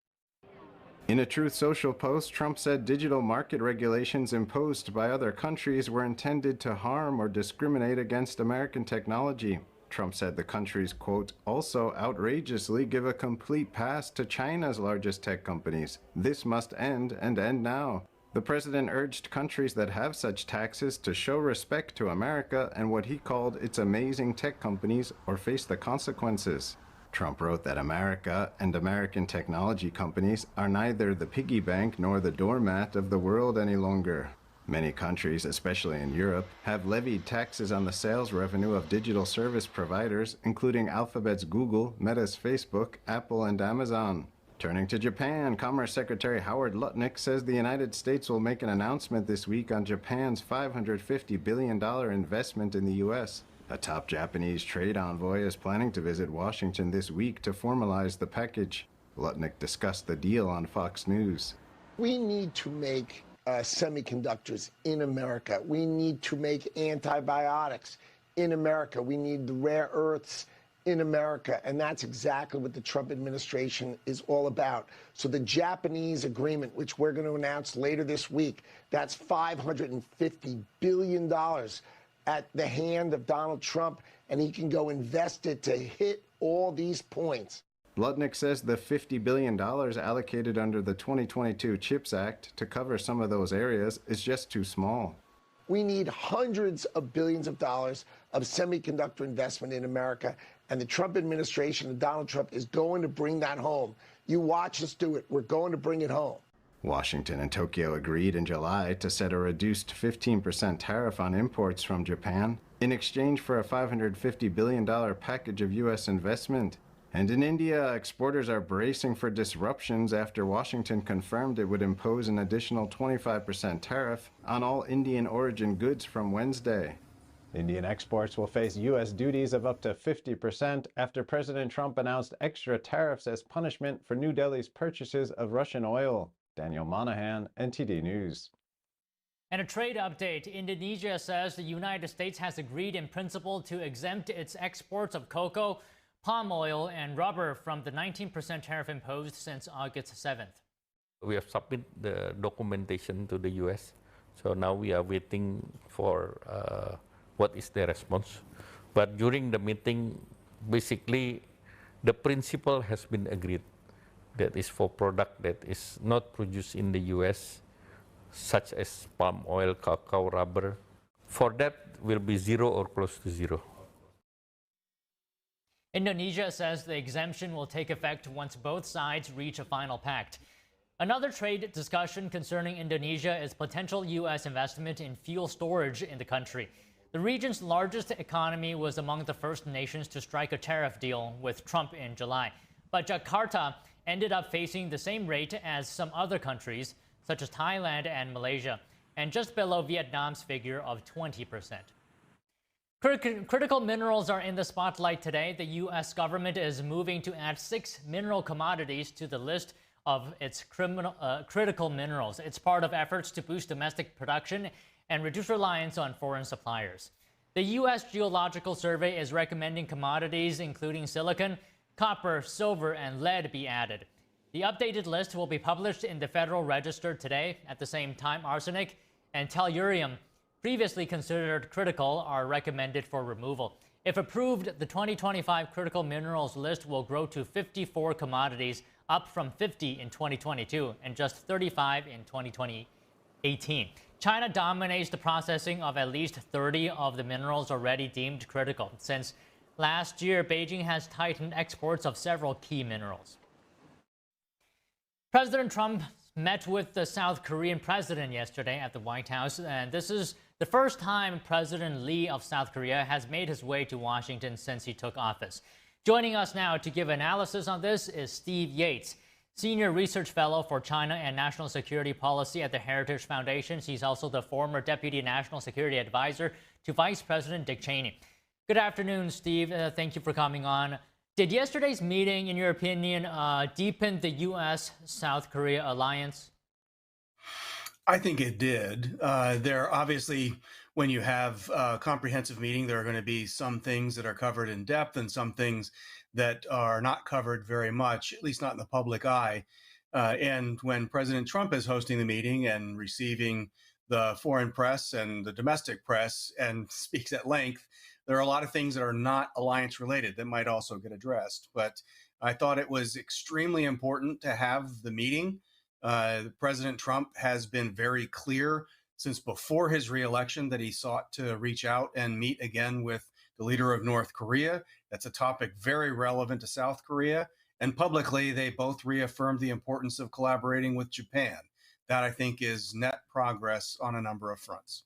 [SPEAKER 21] In a Truth Social post, Trump said digital market regulations imposed by other countries were intended to harm or discriminate against American technology. Trump said the countries, quote, also outrageously give a complete pass to China's largest tech companies. This must end, and end now. The president urged countries that have such taxes to show respect to America and what he called its amazing tech companies or face the consequences. Trump wrote that America and American technology companies are neither the piggy bank nor the doormat of the world any longer. Many countries, especially in Europe, have levied taxes on the sales revenue of digital service providers, including Alphabet's Google, Meta's Facebook, Apple, and Amazon. Turning to Japan, Commerce Secretary Howard Lutnick says the United States will make an announcement this week on Japan's $550 billion investment in the U.S. A top Japanese trade envoy is planning to visit Washington this week to formalize the package. Lutnick discussed the deal on Fox News.
[SPEAKER 1] We need to make semiconductors in America. We need to make antibiotics in America. We need the rare earths in America, and that's exactly what the Trump administration is all about. So the Japanese agreement, which we're going to announce later this week, that's $550 billion at the hand of Donald Trump, and he can go invest it to hit all these points.
[SPEAKER 21] Lutnick says the $50 billion allocated under the 2022 CHIPS Act to cover some of those areas is just too small.
[SPEAKER 1] We need hundreds of billions of dollars of semiconductor investment in America, and the Trump administration and Donald Trump is going to bring that home. You watch us do it. We're going to bring it home.
[SPEAKER 21] Washington and Tokyo agreed in July to set a reduced 15% tariff on imports from Japan in exchange for a $550 billion package of U.S. investment. And in India, exporters are bracing for disruptions after Washington confirmed it would impose an additional 25% tariff on all Indian origin goods from Wednesday.
[SPEAKER 22] Indian exports will face U.S. duties of up to 50% after President Trump announced extra tariffs as punishment for New Delhi's purchases of Russian oil. Daniel Monahan, NTD News.
[SPEAKER 8] And a trade update. Indonesia says the United States has agreed in principle to exempt its exports of cocoa, palm oil, and rubber from the 19% tariff imposed since August 7th.
[SPEAKER 3] We have submitted the documentation to the U.S., so now we are waiting for what is their response. But during the meeting, basically, the principle has been agreed. That is for product that is not produced in the U.S., such as palm oil, cacao, rubber. For that, will be zero or close to zero.
[SPEAKER 8] Indonesia says the exemption will take effect once both sides reach a final pact. Another trade discussion concerning Indonesia is potential U.S. investment in fuel storage in the country. The region's largest economy was among the first nations to strike a tariff deal with Trump in July. But Jakarta ended up facing the same rate as some other countries, such as Thailand and Malaysia, and just below Vietnam's figure of 20%. Critical minerals are in the spotlight today. The U.S. government is moving to add 6 mineral commodities to the list of its critical minerals. It's part of efforts to boost domestic production and reduce reliance on foreign suppliers. The U.S. Geological Survey is recommending commodities including silicon, copper, silver, and lead be added. The updated list will be published in the Federal Register today. At the same time, arsenic and tellurium, previously considered critical, are recommended for removal. If approved, the 2025 critical minerals list will grow to 54 commodities, up from 50 in 2022 and just 35 in 2018. China dominates the processing of at least 30 of the minerals already deemed critical. Since last year, Beijing has tightened exports of several key minerals. President Trump met with the South Korean president yesterday at the White House, and this is the first time President Lee of South Korea has made his way to Washington since he took office. Joining us now to give analysis on this is Steve Yates, Senior Research Fellow for China and National Security Policy at the Heritage Foundation. He's also the former Deputy National Security Advisor to Vice President Dick Cheney. Good afternoon, Steve. Thank you for coming on. Did yesterday's meeting, in your opinion, deepen the U.S.-South Korea alliance?
[SPEAKER 23] I think it did. There obviously, when you have a comprehensive meeting, there are going to be some things that are covered in depth and some things that are not covered very much, at least not in the public eye. And when President Trump is hosting the meeting and receiving the foreign press and the domestic press and speaks at length, there are a lot of things that are not alliance related that might also get addressed. But I thought it was extremely important to have the meeting. President Trump has been very clear since before his reelection that he sought to reach out and meet again with the leader of North Korea. That's a topic very relevant to South Korea. And publicly, they both reaffirmed the importance of collaborating with Japan. that I think is net progress on a number of fronts.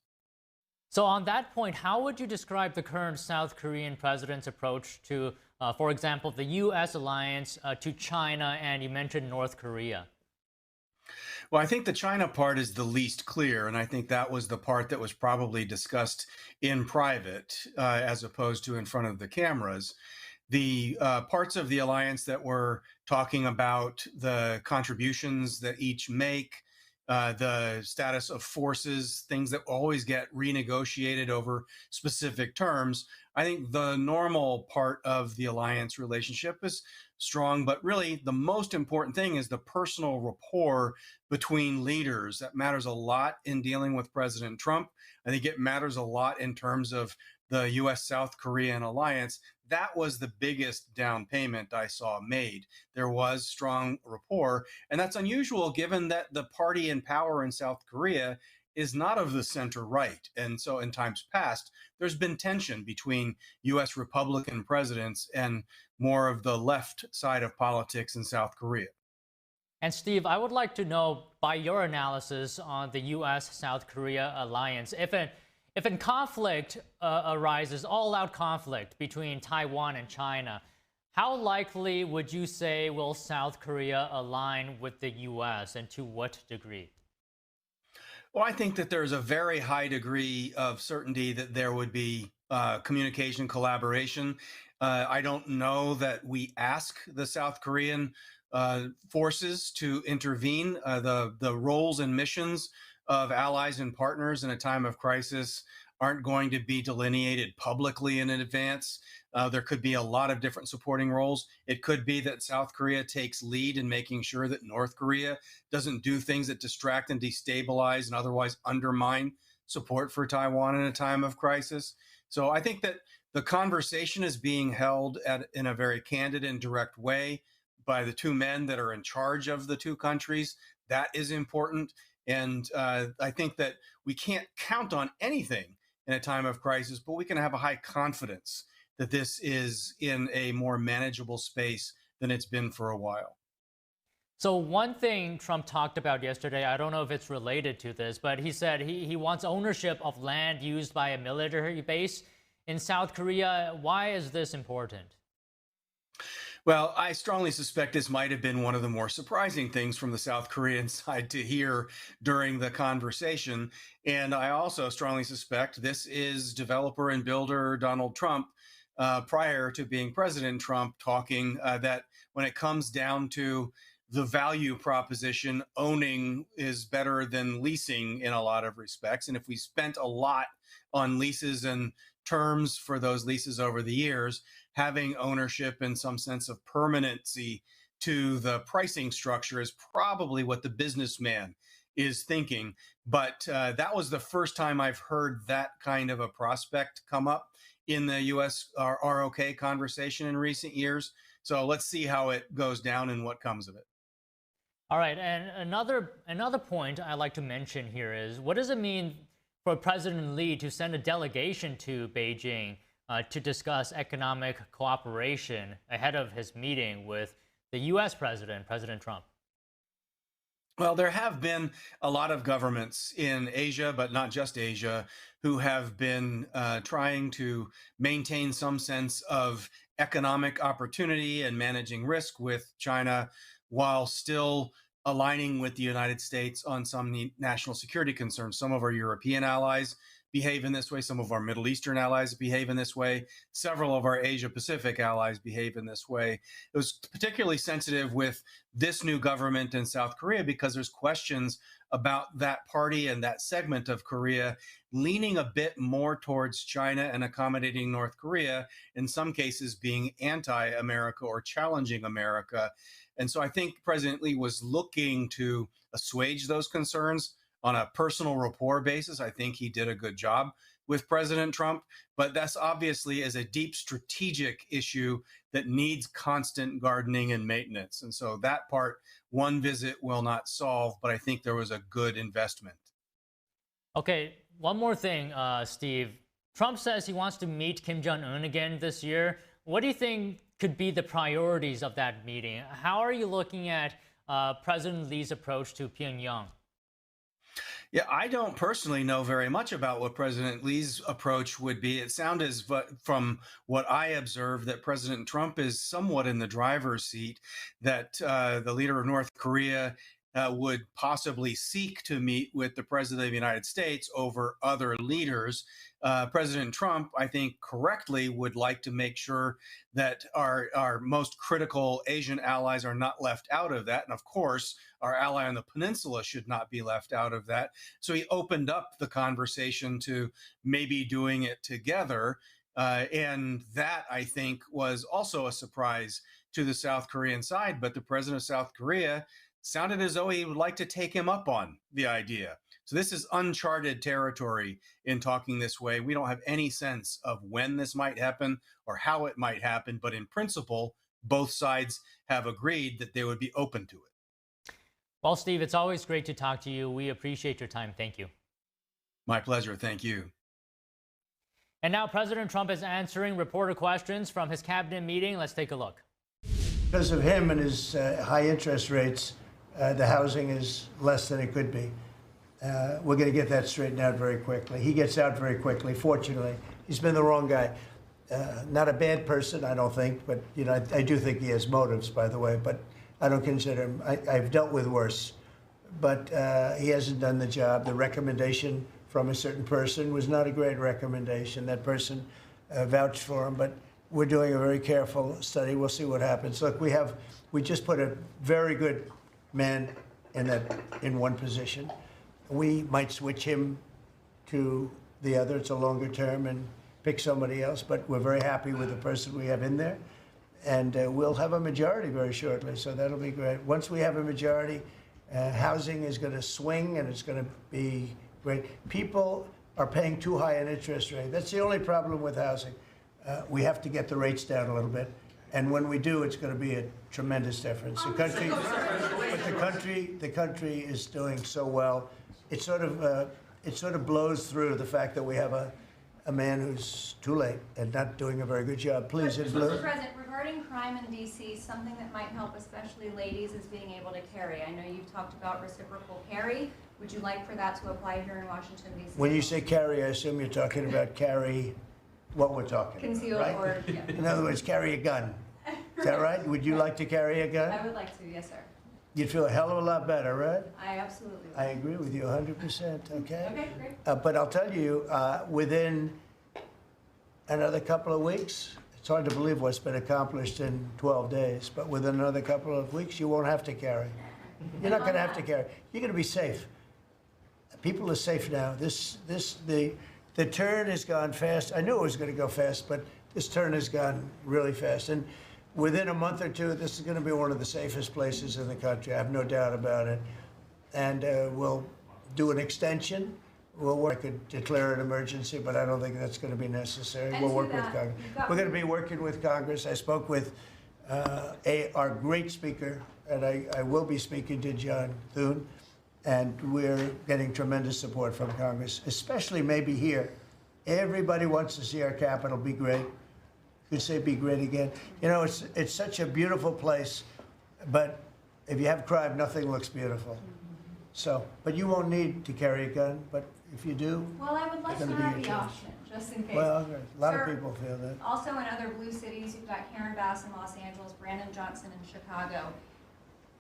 [SPEAKER 8] So on that point, how would you describe the current South Korean president's approach to, for example, the U.S. alliance to China, and you mentioned North Korea?
[SPEAKER 23] Well, I think the China part is the least clear, and I think that was the part that was probably discussed in private as opposed to in front of the cameras. The parts of the alliance that were talking about the contributions that each make, the status of forces, things that always get renegotiated over specific terms. I think the normal part of the alliance relationship is strong, but really the most important thing is the personal rapport between leaders. That matters a lot in dealing with President Trump. I think it matters a lot in terms of the U.S.-South Korean alliance. That was the biggest down payment I saw made. There was strong rapport, and that's unusual given that the party in power in South Korea is not of the center right. And so in times past, there's been tension between U.S. Republican presidents and more of the left side of politics in South Korea.
[SPEAKER 8] And Steve, I would like to know, by your analysis on the U.S.-South Korea alliance, if a conflict arises, all-out conflict between Taiwan and China, how likely would you say will South Korea align with the U.S., and to what degree?
[SPEAKER 23] Well, I think that there's a very high degree of certainty that there would be communication, collaboration. I don't know that we ask the South Korean forces to intervene. The roles and missions of allies and partners in a time of crisis aren't going to be delineated publicly in advance. There could be a lot of different supporting roles. It could be that South Korea takes lead in making sure that North Korea doesn't do things that distract and destabilize and otherwise undermine support for Taiwan in a time of crisis. So I think that the conversation is being held in a very candid and direct way by the two men that are in charge of the two countries. That is important. And I think that we can't count on anything in a time of crisis, but we can have a high confidence that this is in a more manageable space than it's been for a while.
[SPEAKER 8] So one thing Trump talked about yesterday, I don't know if it's related to this, but he said he wants ownership of land used by a military base in South Korea. Why is this important?
[SPEAKER 23] Well, I strongly suspect this might have been one of the more surprising things from the South Korean side to hear during the conversation. And I also strongly suspect this is developer and builder Donald Trump, prior to being President Trump, talking that when it comes down to the value proposition, owning is better than leasing in a lot of respects. And if we spent a lot on leases and terms for those leases over the years, having ownership and some sense of permanency to the pricing structure is probably what the businessman is thinking. But that was the first time I've heard that kind of a prospect come up in the U.S. ROK conversation in recent years. So let's see how it goes down and what comes of it.
[SPEAKER 8] All right, and another point I'd like to mention here is, what does it mean for President Lee to send a delegation to Beijing to discuss economic cooperation ahead of his meeting with the U.S. President Trump?
[SPEAKER 23] Well, there have been a lot of governments in Asia, but not just Asia, who have been trying to maintain some sense of economic opportunity and managing risk with China while still aligning with the United States on some national security concerns. Some of our European allies behave in this way. Some of our Middle Eastern allies behave in this way. Several of our Asia-Pacific allies behave in this way. It was particularly sensitive with this new government in South Korea because there's questions about that party and that segment of Korea leaning a bit more towards China and accommodating North Korea, in some cases being anti-America or challenging America. And so I think President Lee was looking to assuage those concerns on a personal rapport basis. I think he did a good job with President Trump, but that's obviously is a deep strategic issue that needs constant gardening and maintenance. And so that part, one visit will not solve, but I think there was a good investment.
[SPEAKER 8] Okay, one more thing, Steve. Trump says he wants to meet Kim Jong-un again this year. What do you think could be the priorities of that meeting? How are you looking at President Lee's approach to Pyongyang?
[SPEAKER 23] Yeah, I don't personally know very much about what President Lee's approach would be. It sounds, from what I observed, that President Trump is somewhat in the driver's seat, that the leader of North Korea would possibly seek to meet with the President of the United States over other leaders. President Trump, I think correctly, would like to make sure that our most critical Asian allies are not left out of that. And of course, our ally on the peninsula should not be left out of that. So he opened up the conversation to maybe doing it together. And that, I think, was also a surprise to the South Korean side. But the president of South Korea sounded as though he would like to take him up on the idea. So this is uncharted territory in talking this way. We don't have any sense of when this might happen or how it might happen, but in principle, both sides have agreed that they would be open to it.
[SPEAKER 8] Well, Steve, it's always great to talk to you. We appreciate your time. Thank you.
[SPEAKER 23] My pleasure. Thank you.
[SPEAKER 8] And now President Trump is answering reporter questions from his cabinet meeting. Let's take a look.
[SPEAKER 2] Because of him and his high interest rates, the housing is less than it could be. We're going to get that straightened out very quickly. He gets out very quickly, fortunately. He's been the wrong guy. Not a bad person, I don't think, but you know, I do think he has motives, by the way, but I don't consider him. I've dealt with worse, but he hasn't done the job. The recommendation from a certain person was not a great recommendation. That person vouched for him, but we're doing a very careful study. We'll see what happens. Look, we just put a very good man in one position. We might switch him to the other. It's a longer term and pick somebody else, but we're very happy with the person we have in there. And we'll have a majority very shortly, so that'll be great. Once we have a majority, housing is going to swing and it's going to be great. People are paying too high an interest rate. That's the only problem with housing. We have to get the rates down a little bit. And when we do, it's going to be a tremendous difference. The country is doing so well. It sort of blows through the fact that we have a man who's too late and not doing a very good job. Please, in blue.
[SPEAKER 4] Mr. President, regarding crime in D.C., something that might help especially ladies is being able to carry. I know you've talked about reciprocal carry. Would you like for that to apply here in Washington, D.C.?
[SPEAKER 2] When you say carry, I assume you're talking about carry what we're talking
[SPEAKER 4] Concealed
[SPEAKER 2] about, right?
[SPEAKER 4] or, yeah.
[SPEAKER 2] In other words, carry a gun. Is that right? Would you like to carry a gun?
[SPEAKER 4] I would like to, yes, sir.
[SPEAKER 2] You'd feel a hell of a lot better, right?
[SPEAKER 4] I absolutely would.
[SPEAKER 2] I agree with you 100%, okay?
[SPEAKER 4] Okay, great.
[SPEAKER 2] But I'll tell you, within another couple of weeks, it's hard to believe what's been accomplished in 12 days, but within another couple of weeks, you won't have to carry. You're not going to have to carry. You're going to be safe. People are safe now. The turn has gone fast. I knew it was going to go fast, but this turn has gone really fast. And within a month or two, this is going to be one of the safest places in the country. I have no doubt about it. And we'll do an extension. I could declare an emergency, but I don't think that's going to be necessary. We'll work with Congress. We're going to be working with Congress. I spoke with our great speaker, and I will be speaking to John Thune, and we're getting tremendous support from Congress, especially maybe here. Everybody wants to see our Capitol be great. Could say be great again. You know, it's such a beautiful place, but if you have crime, nothing looks beautiful. So, but you won't need to carry a gun, but if you do,
[SPEAKER 4] well, I would like to have the option, just in case.
[SPEAKER 2] Well, a lot of people feel that.
[SPEAKER 4] Also in other blue cities, you've got Karen Bass in Los Angeles, Brandon Johnson in Chicago.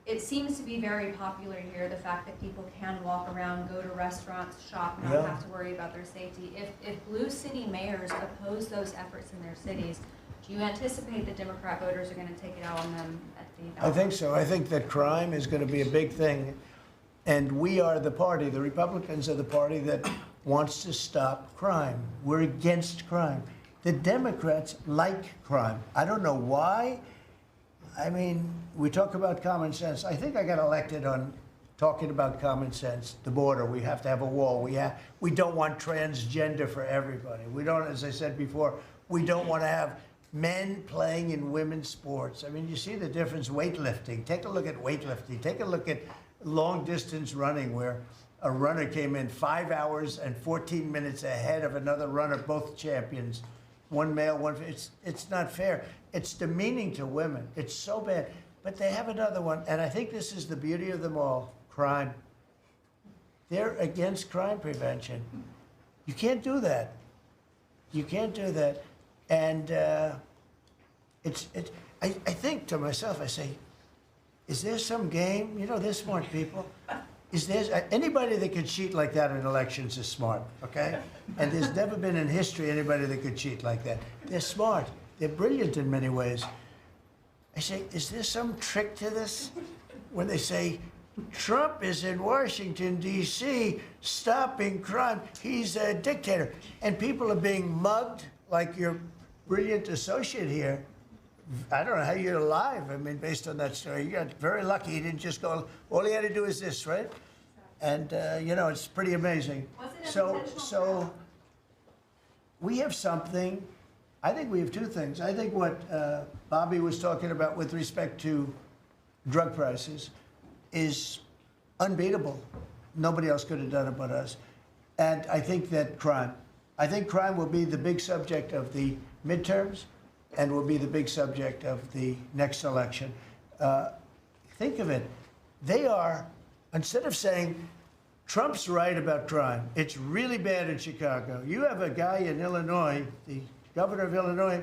[SPEAKER 4] It seems to be very popular here, the fact that people can walk around, go to restaurants, shop, not have to worry about their safety. If blue city mayors oppose those efforts in their cities, do you anticipate that Democrat voters are going to take it out on them at the ballot?
[SPEAKER 2] I think so. I think that crime is going to be a big thing. And we are the party, the Republicans are the party that wants to stop crime. We're against crime. The Democrats like crime. I don't know why. I mean, we talk about common sense. I think I got elected on talking about common sense. The border, we have to have a wall. We don't want transgender for everybody. We don't, as I said before, we don't want to have men playing in women's sports. I mean, you see the difference, weightlifting. Take a look at weightlifting. Take a look at long distance running, where a runner came in 5 hours and 14 minutes ahead of another runner, both champions. One male, one female. It's not fair. It's demeaning to women. It's so bad. But they have another one, and I think this is the beauty of them all, crime. they're against crime prevention. You can't do that. You can't do that. And I think to myself, I say, is there some game? You know, they're smart people. Is there anybody that could cheat like that in elections is smart, okay? And there's never been in history anybody that could cheat like that. They're smart. They're brilliant in many ways. I say, is there some trick to this? When they say, Trump is in Washington, D.C., stopping crime. He's a dictator. And people are being mugged like your brilliant associate here. I don't know how you're alive. I mean, based on that story, you got very lucky. He didn't just go, all he had to do is this, right? And, you know, it's pretty amazing. So we have something. I think we have two things. I think what Bobby was talking about with respect to drug prices is unbeatable. Nobody else could have done it but us. And I think that crime will be the big subject of the midterms and will be the big subject of the next election. Think of it. They are, instead of saying, Trump's right about crime, it's really bad in Chicago. You have a guy in Illinois, the governor of Illinois,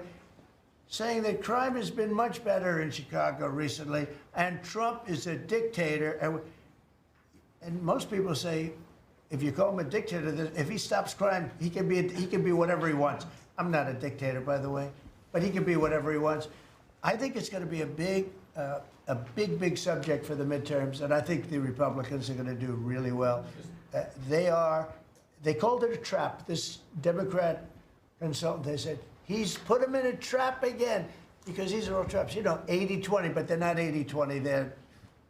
[SPEAKER 2] saying that crime has been much better in Chicago recently, and Trump is a dictator. And most people say, if you call him a dictator, if he stops crime, he can be whatever he wants. I'm not a dictator, by the way, but he can be whatever he wants. I think it's going to be a big subject for the midterms, and I think the Republicans are going to do really well. They called it a trap. This Democrat consultant, they said, he's put him in a trap again, because these are all traps. You know, 80-20, but they're not 80-20. They're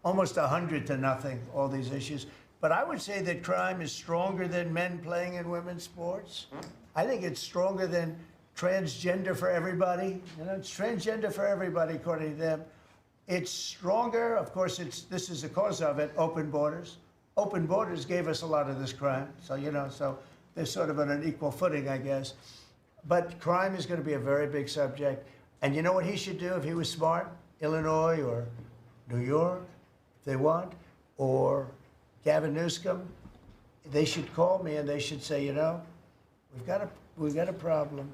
[SPEAKER 2] almost 100-0, all these issues. But I would say that crime is stronger than men playing in women's sports. I think it's stronger than transgender for everybody. You know, it's transgender for everybody, according to them. It's stronger. Of course, this is the cause of it, open borders. Open borders gave us a lot of this crime. So, you know, so they're sort of on an equal footing, I guess. But crime is going to be a very big subject. And you know what he should do if he was smart? Illinois or New York, if they want, or Gavin Newsom, they should call me and they should say, you know, we've got a problem.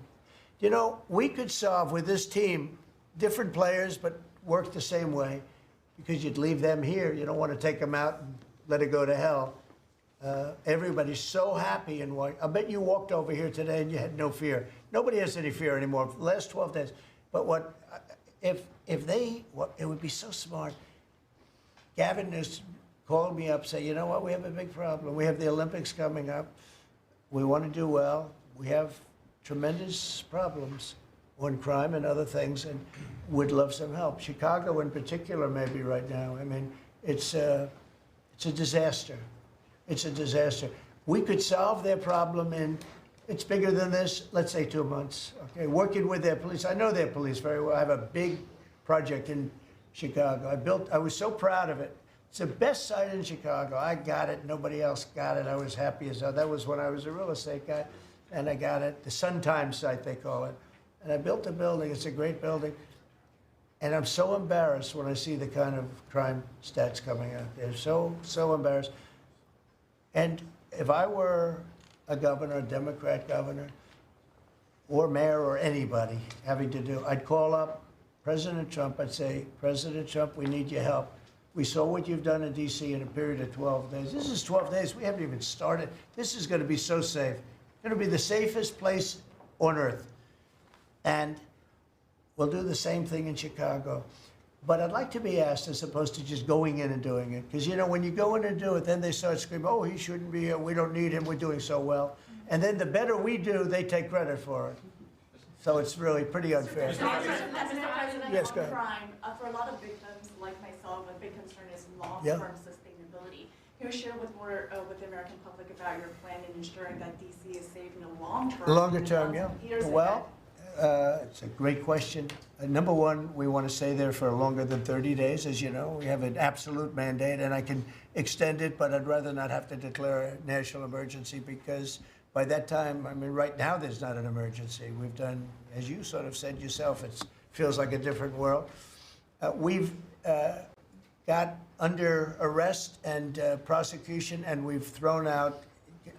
[SPEAKER 2] You know, we could solve with this team, different players, but work the same way, because you'd leave them here. You don't want to take them out and let it go to hell. Everybody's so happy in what I bet you walked over here today and you had no fear. Nobody has any fear anymore for the last 12 days. But it would be so smart. Gavin Newsom called me up, say, you know what, we have a big problem. We have the Olympics coming up. We want to do well. We have tremendous problems on crime and other things, and would love some help. Chicago in particular, maybe right now. I mean, it's a disaster. It's a disaster. We could solve their problem in, it's bigger than this, let's say 2 months. Okay, working with their police. I know their police very well. I have a big project in Chicago. I was so proud of it. It's the best site in Chicago. I got it. Nobody else got it. I was happy as hell. That was when I was a real estate guy, and I got it. The Sun Times site, they call it. And I built a building. It's a great building. And I'm so embarrassed when I see the kind of crime stats coming out. They're so embarrassed. And if I were a governor, a Democrat governor, or mayor, or anybody having to do, I'd call up President Trump. I'd say, President Trump, we need your help. We saw what you've done in D.C. in a period of 12 days. This is 12 days. We haven't even started. This is going to be so safe. It's going to be the safest place on earth. And we'll do the same thing in Chicago. But I'd like to be asked, as opposed to just going in and doing it. Because, you know, when you go in and do it, then they start screaming, oh, he shouldn't be here. We don't need him. We're doing so well. And then the better we do, they take credit for it. So it's really pretty unfair.
[SPEAKER 5] Mr. President,
[SPEAKER 2] yes, go ahead.
[SPEAKER 5] Crime, for a lot of victims like myself, a big concern is long-term sustainability. Can you share with the American public about your plan in ensuring that D.C. is safe in the long term?
[SPEAKER 2] Longer term, yeah. Well, it's a great question. Number one, we want to stay there for longer than 30 days, as you know. We have an absolute mandate, and I can extend it, but I'd rather not have to declare a national emergency, because by that time, I mean, right now there's not an emergency. We've done, as you sort of said yourself, it feels like a different world. We've got under arrest and prosecution, and we've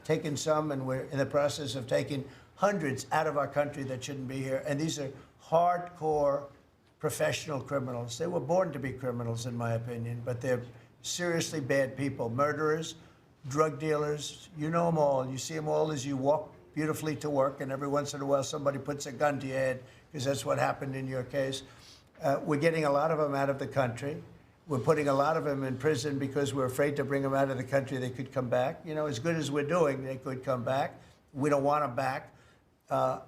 [SPEAKER 2] taken some, and we're in the process of taking hundreds out of our country that shouldn't be here. And these are hardcore professional criminals. They were born to be criminals, in my opinion, but they're seriously bad people. Murderers, drug dealers, you know them all. You see them all as you walk beautifully to work, and every once in a while somebody puts a gun to your head, because that's what happened in your case. We're getting a lot of them out of the country. We're putting a lot of them in prison because we're afraid to bring them out of the country. They could come back. You know, as good as we're doing, they could come back. We don't want them back.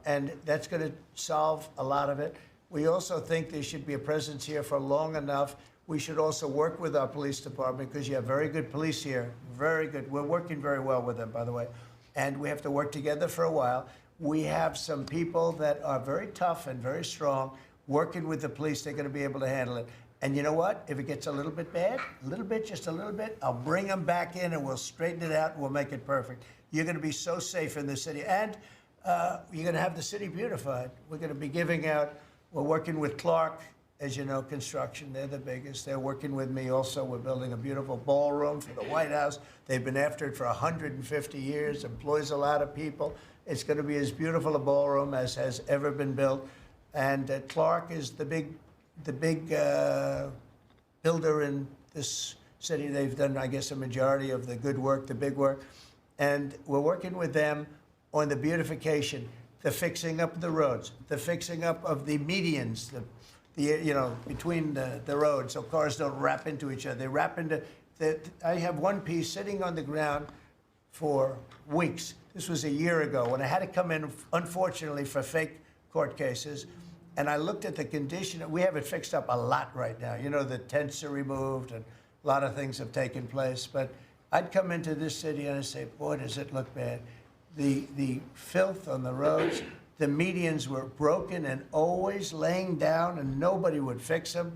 [SPEAKER 2] And that's going to solve a lot of it. We also think there should be a presence here for long enough. We should also work with our police department, because you have very good police here. Very good. We're working very well with them, by the way. And we have to work together for a while. We have some people that are very tough and very strong working with the police. They're going to be able to handle it. And you know what? If it gets a little bit bad, just a little bit, I'll bring them back in and we'll straighten it out and we'll make it perfect. You're going to be so safe in the city. And you're going to have the city beautified. We're going to be giving out, we're working with Clark, as you know, construction. They're the biggest. They're working with me also. We're building a beautiful ballroom for the White House. They've been after it for 150 years, employs a lot of people. It's going to be as beautiful a ballroom as has ever been built. And Clark is the big builder in this city. They've done, I guess, a majority of the good work, the big work. And we're working with them on the beautification, the fixing up of the roads, the fixing up of the medians, between the roads, so cars don't wrap into each other. They wrap into, I have one piece sitting on the ground for weeks. This was a year ago when I had to come in, unfortunately, for fake court cases. And I looked at the condition. We have it fixed up a lot right now. You know, the tents are removed and a lot of things have taken place. But I'd come into this city and I'd say, boy, does it look bad. The filth on the roads, the medians were broken and always laying down, and nobody would fix them,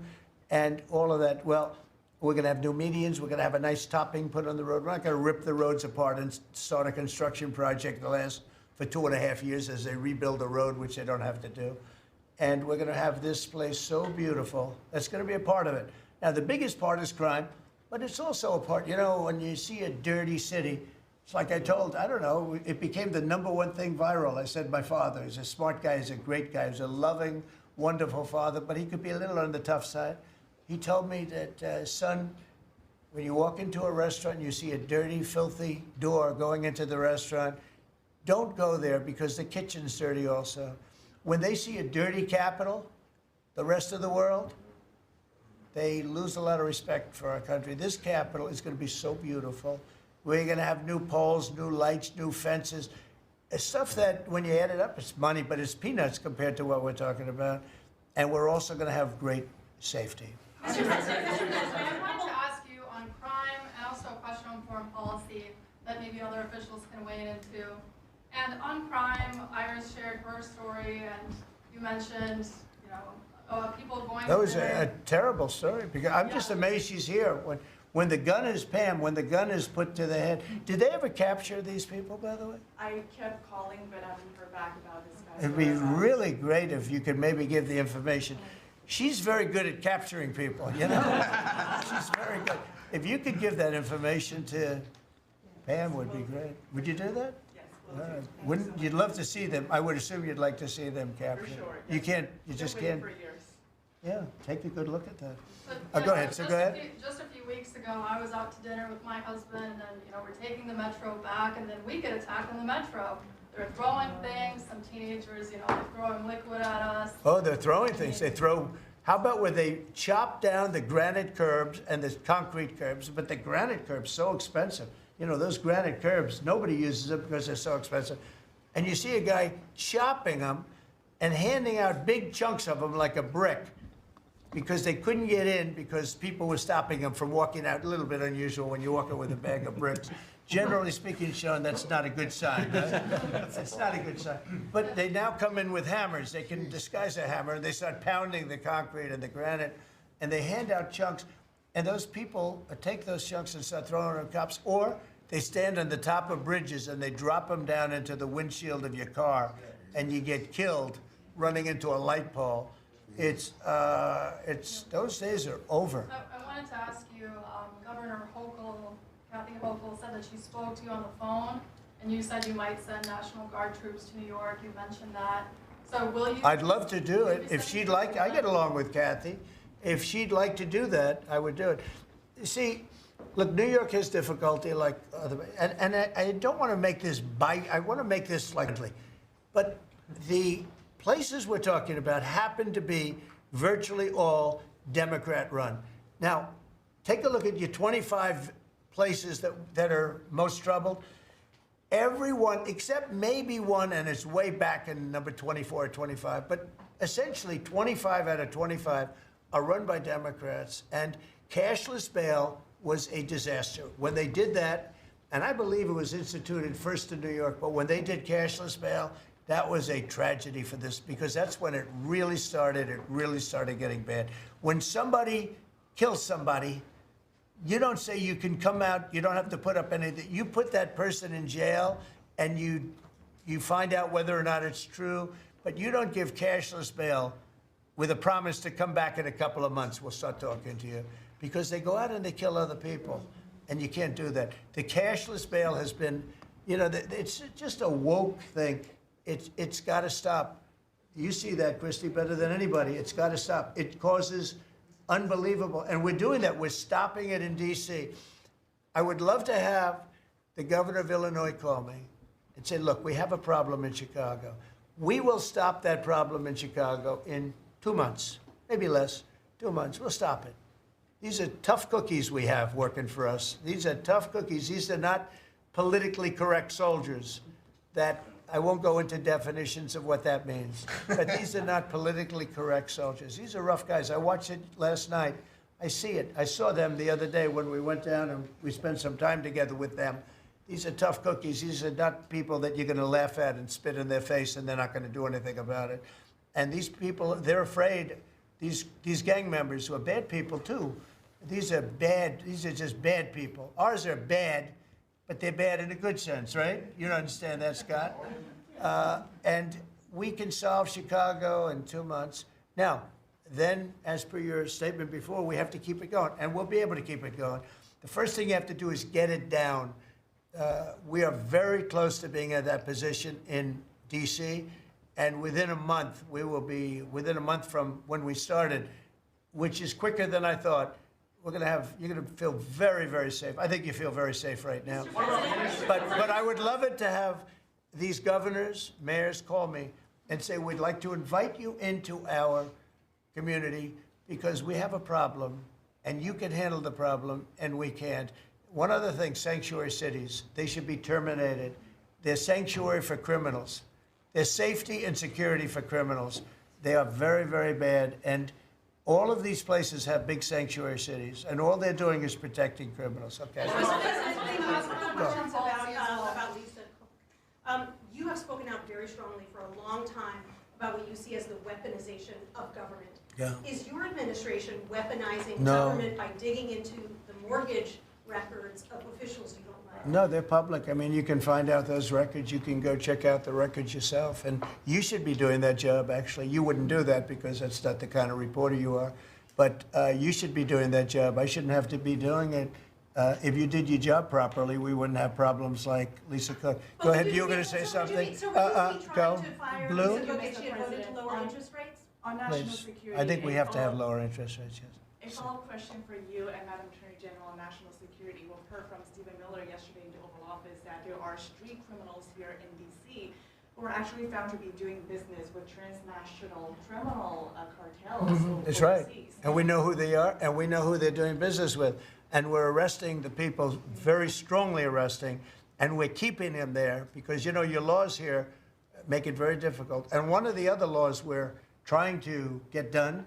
[SPEAKER 2] and all of that. Well, we're going to have new medians. We're going to have a nice topping put on the road. We're not going to rip the roads apart and start a construction project that lasts for 2.5 years as they rebuild the road, which they don't have to do. And we're going to have this place so beautiful. That's going to be a part of it. Now, the biggest part is crime, but it's also a part, you know, when you see a dirty city, it's like I told, I don't know, it became the #1 thing viral. I said my father, he's a smart guy, he's a great guy, he's a loving, wonderful father, but he could be a little on the tough side. He told me that, son, when you walk into a restaurant and you see a dirty, filthy door going into the restaurant, don't go there because the kitchen's dirty also. When they see a dirty capital, the rest of the world, they lose a lot of respect for our country. This capital is going to be so beautiful. We're going to have new poles, new lights, new fences. It's stuff that, when you add it up, it's money, but it's peanuts compared to what we're talking about. And we're also going to have great safety.
[SPEAKER 6] Mr. President, I wanted to ask you on crime and also a question on foreign policy that maybe other officials can weigh in into. And on crime, Iris shared her story, and you mentioned, you know, people going.
[SPEAKER 2] That was a terrible story, because I'm just amazed she's here. When the gun is, Pam, when the gun is put to the head, did they ever capture these people, by the way?
[SPEAKER 5] I kept calling, but I haven't heard back about this guy.
[SPEAKER 2] It'd be really great if you could maybe give the information. She's very good at capturing people, you know? She's very good. If you could give that information to Pam, would be great. Would you do that? Yes. Wouldn't you'd love to see them? I would assume you'd like to see them captured.
[SPEAKER 5] For sure.
[SPEAKER 2] You can't. You just can't.
[SPEAKER 5] For years.
[SPEAKER 2] Yeah, take a good look at that.
[SPEAKER 6] But,
[SPEAKER 2] go ahead. So go ahead.
[SPEAKER 6] Just a few weeks ago, I was out to dinner with my husband, and you know, we're taking the metro back, and then we get attacked on the metro. They're throwing things. Some teenagers, you know, they're throwing liquid at us.
[SPEAKER 2] Oh, they're throwing things. They throw. How about where they chop down the granite curbs and the concrete curbs? But the granite curbs so expensive. You know, those granite curbs, nobody uses them because they're so expensive. And you see a guy chopping them and handing out big chunks of them like a brick, because they couldn't get in because people were stopping them from walking out. A little bit unusual when you're walking with a bag of bricks. Generally speaking, Sean, that's not a good sign. Right? That's not a good sign. But they now come in with hammers. They can disguise a hammer, and they start pounding the concrete and the granite, and they hand out chunks. And those people take those chunks and start throwing them at cops, or they stand on the top of bridges and they drop them down into the windshield of your car, and you get killed running into a light pole. It's those days are over.
[SPEAKER 6] I wanted to ask you, Governor Hochul, Kathy Hochul, said that she spoke to you on the phone, and you said you might send National Guard troops to New York. You mentioned that. So will you?
[SPEAKER 2] I'd love to do it. If she'd like, I get along with Kathy. If she'd like to do that, I would do it. You see, look, New York has difficulty like other, and I don't want to make this bite. I want to make this likely. But the places we're talking about happen to be virtually all Democrat-run. Now, take a look at your 25 places that are most troubled. Everyone, except maybe one, and it's way back in number 24 or 25, but essentially 25 out of 25 are run by Democrats, and cashless bail was a disaster. When they did that, and I believe it was instituted first in New York, but when they did cashless bail, that was a tragedy for this, because that's when it really started getting bad. When somebody kills somebody, you don't say you can come out, you don't have to put up anything. You put that person in jail and you find out whether or not it's true, but you don't give cashless bail with a promise to come back in a couple of months. We'll start talking to you. Because they go out and they kill other people, and you can't do that. The cashless bail has been, it's just a woke thing. It's got to stop. You see that, Christy, better than anybody. It's got to stop. It causes unbelievable, and we're doing that. We're stopping it in D.C. I would love to have the governor of Illinois call me and say, look, we have a problem in Chicago. We will stop that problem in Chicago in 2 months, maybe less, 2 months. We'll stop it. These are tough cookies we have working for us. These are tough cookies. These are not politically correct soldiers that I won't go into definitions of what that means, but these are not politically correct soldiers. These are rough guys. I watched it last night. I see it. I saw them the other day when we went down and we spent some time together with them. These are tough cookies. These are not people that you're going to laugh at and spit in their face and they're not going to do anything about it. And these people, they're afraid. These gang members who are bad people too. These are bad. These are just bad people. Ours are bad, but they're bad in a good sense, right? You don't understand that, Scott. And we can solve Chicago in 2 months. Now, then, as per your statement before, we have to keep it going, and we'll be able to keep it going. The first thing you have to do is get it down. We are very close to being at that position in D.C., and within a month, we will be, within a month from when we started, which is quicker than I thought, you're going to feel very, very safe. I think you feel very safe right now. But I would love it to have these governors, mayors call me and say, we'd like to invite you into our community because we have a problem and you can handle the problem and we can't. One other thing, sanctuary cities, they should be terminated. They're sanctuary for criminals. They're safety and security for criminals. They are very, very bad. And all of these places have big sanctuary cities, and all they're doing is protecting criminals. Okay.
[SPEAKER 7] You have spoken out very strongly for a long time about what you see as the weaponization of government.
[SPEAKER 2] Yeah.
[SPEAKER 7] Is your administration weaponizing
[SPEAKER 2] No.
[SPEAKER 7] government by digging into the mortgage records of officials you don't like?
[SPEAKER 2] No, they're public. I mean, you can find out those records. You can go check out the records yourself. And you should be doing that job, actually. You wouldn't do that because that's not the kind of reporter you are. But you should be doing that job. I shouldn't have to be doing it. If you did your job properly, we wouldn't have problems like Lisa Cook. Go ahead. You were going to say something. Go. Blue.
[SPEAKER 5] On national
[SPEAKER 2] Please.
[SPEAKER 5] security.
[SPEAKER 2] I think we have to have lower interest rates, yes.
[SPEAKER 5] A follow-up question for you and Madam Attorney General on national security. We've heard from Stephen Miller yesterday in the Oval Office that there are street criminals here in D.C. who are actually found to be doing business with transnational criminal cartels.
[SPEAKER 2] That's right. And we know who they are, and we know who they're doing business with. And we're arresting the people, very strongly arresting, and we're keeping them there because, you know, your laws here make it very difficult. And one of the other laws we're trying to get done,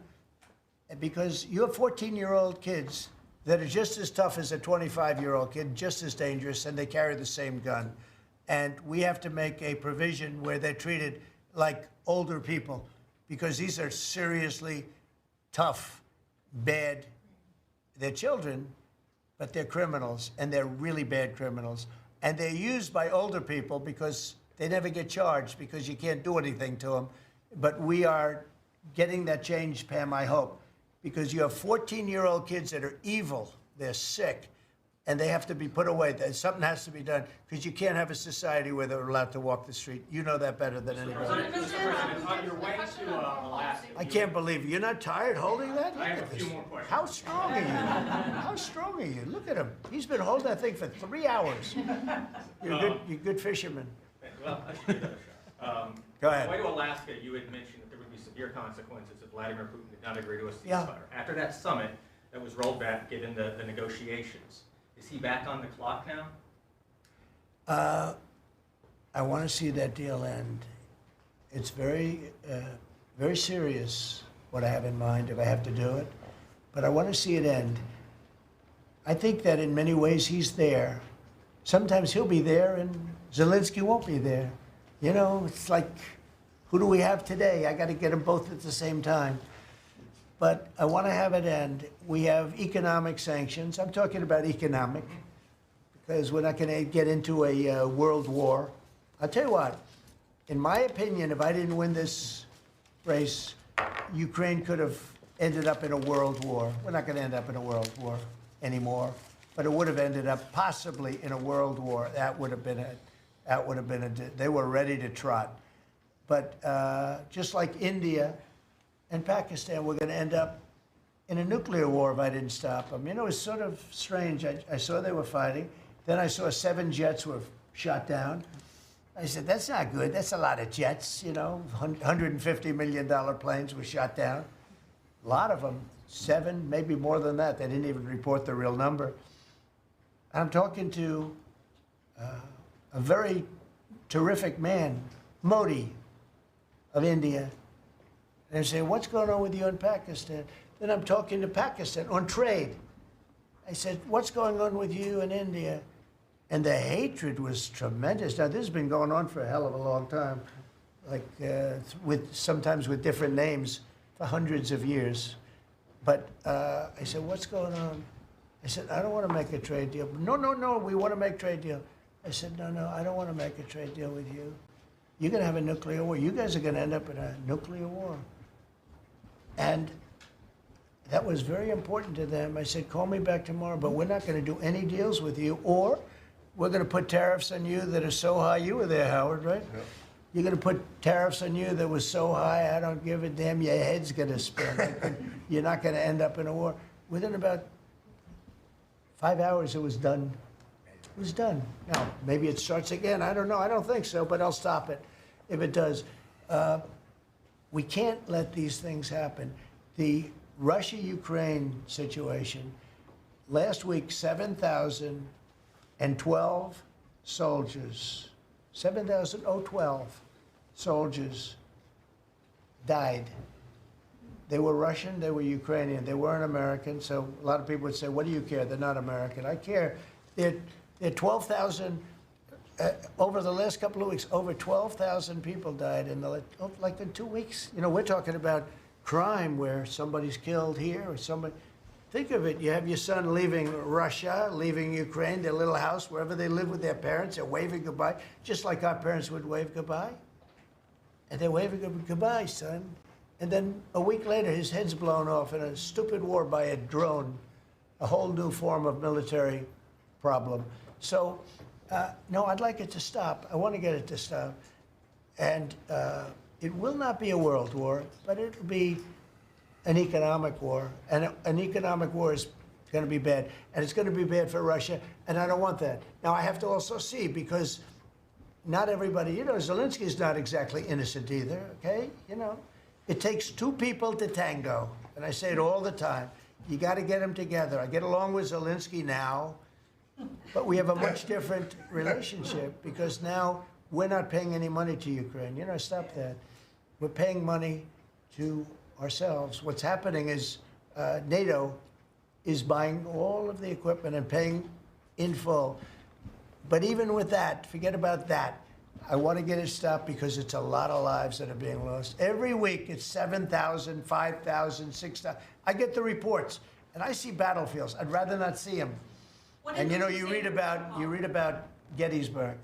[SPEAKER 2] because you have 14-year-old kids that are just as tough as a 25-year-old kid, just as dangerous, and they carry the same gun. And we have to make a provision where they're treated like older people, because these are seriously tough, bad. They're children, but they're criminals, and they're really bad criminals. And they're used by older people because they never get charged because you can't do anything to them. But we are getting that change, Pam, I hope, because you have 14-year-old kids that are evil. They're sick. and they have to be put away. Something has to be done, because you can't have a society where they're allowed to walk the street. You know that better than anybody.
[SPEAKER 9] On your way to Alaska.
[SPEAKER 2] I can't believe you're not tired holding that?
[SPEAKER 9] I have a few more questions.
[SPEAKER 2] How strong are you? How strong are you? Look at him. He's been holding that thing for 3 hours. You're a good fisherman.
[SPEAKER 9] Well,
[SPEAKER 2] Go ahead.
[SPEAKER 9] On the way to Alaska, you had mentioned that there would be severe consequences if Vladimir Putin did not agree to a ceasefire.
[SPEAKER 2] Yeah.
[SPEAKER 9] After that summit that was rolled back, given the negotiations, is he back on the clock now?
[SPEAKER 2] I want to see that deal end. It's very, very serious what I have in mind if I have to do it, but I want to see it end. I think that in many ways he's there. Sometimes he'll be there and Zelensky won't be there. You know, it's like, who do we have today? I got to get them both at the same time. But I want to have it end. We have economic sanctions. I'm talking about economic, because we're not going to get into a world war. I'll tell you what, in my opinion, if I didn't win this race, Ukraine could have ended up in a world war. We're not going to end up in a world war anymore, but it would have ended up possibly in a world war. That would have been they were ready to trot. But just like India and Pakistan, we're going to end up in a nuclear war if I didn't stop them. You know, it's sort of strange. I saw they were fighting. Then I saw 7 jets were shot down. I said, that's not good. That's a lot of jets, you know. $150 million planes were shot down. A lot of them, 7, maybe more than that. They didn't even report the real number. I'm talking to a very terrific man, Modi of India. And they say, what's going on with you in Pakistan? Then I'm talking to Pakistan on trade. I said, what's going on with you in India? And the hatred was tremendous. Now, this has been going on for a hell of a long time, like sometimes with different names for hundreds of years. But I said, what's going on? I said, I don't want to make a trade deal. No, we want to make a trade deal. I said, no, I don't want to make a trade deal with you. You're going to have a nuclear war. You guys are going to end up in a nuclear war. And that was very important to them. I said, call me back tomorrow, but we're not going to do any deals with you, or we're going to put tariffs on you that are so high. You were there, Howard, right? Yep. You're going to put tariffs on you that was so high, I don't give a damn, your head's going to spin. You're not going to end up in a war. Within about 5 hours, it was done. It was done. Now, maybe it starts again. I don't know. I don't think so, but I'll stop it if it does. We can't let these things happen. The Russia-Ukraine situation, last week, 7,012 soldiers, 7,012 soldiers died. They were Russian, they were Ukrainian, they weren't American, so a lot of people would say, what do you care? They're not American. I care. They're 12,000, over the last couple of weeks, over 12,000 people died in like in 2 weeks. You know, we're talking about crime where somebody's killed here or somebody. Think of it, you have your son leaving Russia, leaving Ukraine, their little house, wherever they live with their parents, they're waving goodbye, just like our parents would wave goodbye. And they're waving goodbye, son. And then a week later, his head's blown off in a stupid war by a drone, a whole new form of military problem. So, no, I'd like it to stop. I want to get it to stop. And it will not be a world war, but it'll be an economic war. And an economic war is going to be bad. And it's going to be bad for Russia, and I don't want that. Now, I have to also see, because not everybody, you know, Zelensky's not exactly innocent either, okay? You know, it takes 2 people to tango. And I say it all the time. You got to get them together. I get along with Zelensky now, but we have a much different relationship, because now we're not paying any money to Ukraine. You know, stop that. We're paying money to ourselves. What's happening is NATO is buying all of the equipment and paying in full. But even with that, forget about that. I want to get it stopped, because it's a lot of lives that are being lost. Every week, it's 7,000, 5,000, 6,000. I get the reports, and I see battlefields. I'd rather not see them. And you know, you read about Gettysburg.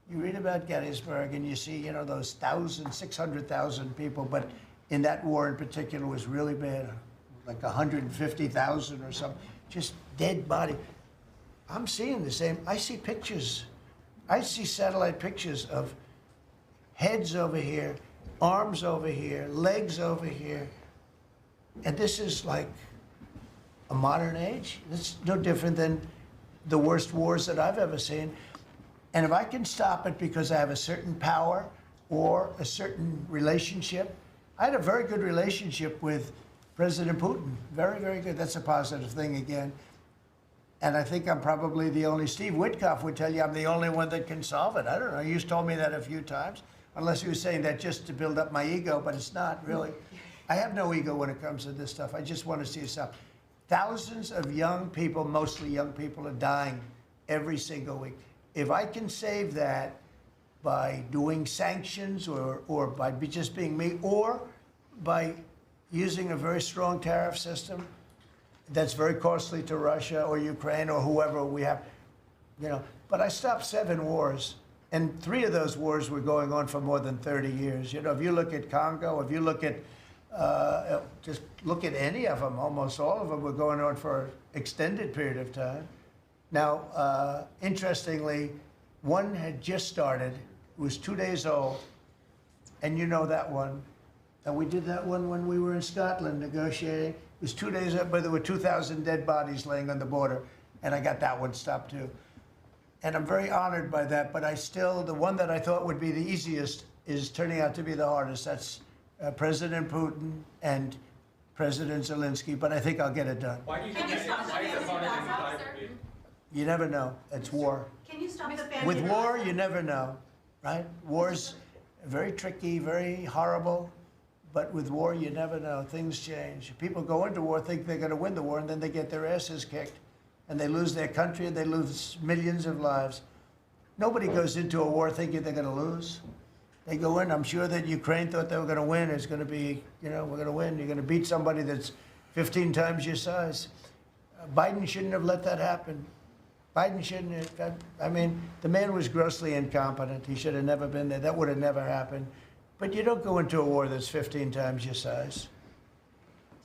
[SPEAKER 2] You read about Gettysburg, and you see, you know, those 600,000 people. But in that war in particular was really bad, like 150,000 or something, just dead body. I'm seeing the same. I see pictures. I see satellite pictures of heads over here, arms over here, legs over here. And this is like a modern age. It's no different than the worst wars that I've ever seen. And if I can stop it because I have a certain power or a certain relationship, I had a very good relationship with President Putin. Very, very good. That's a positive thing again. And I think I'm probably the only, Steve Witkoff would tell you I'm the only one that can solve it. I don't know. He's told me that a few times, unless he was saying that just to build up my ego, but it's not really. I have no ego when it comes to this stuff. I just want to see it stop. Thousands of young people, mostly young people, are dying every single week. If I can save that by doing sanctions or by just being me, or by using a very strong tariff system that's very costly to Russia or Ukraine or whoever we have, you know. But I stopped 7 wars, and 3 of those wars were going on for more than 30 years. You know, if you look at Congo, if you look at, just look at any of them, almost all of them were going on for an extended period of time. Now, interestingly, one had just started, it was 2 days old, and you know that one. And we did that one when we were in Scotland negotiating. It was 2 days up, but there were 2,000 dead bodies laying on the border, and I got that one stopped too. And I'm very honored by that, but I still, the one that I thought would be the easiest is turning out to be the hardest. That's President Putin and President Zelensky, but I think I'll get it done.
[SPEAKER 9] Why do you think that?
[SPEAKER 2] You never know. It's war.
[SPEAKER 7] Can you stop the family?
[SPEAKER 2] With war, you never know, right? War's very tricky, very horrible. But with war, you never know. Things change. People go into war, think they're going to win the war, and then they get their asses kicked. And they lose their country, and they lose millions of lives. Nobody goes into a war thinking they're going to lose. They go in. I'm sure that Ukraine thought they were going to win. It's going to be, you know, we're going to win. You're going to beat somebody that's 15 times your size. Biden shouldn't have let that happen. Biden shouldn't have. I mean, the man was grossly incompetent. He should have never been there. That would have never happened. But you don't go into a war that's 15 times your size.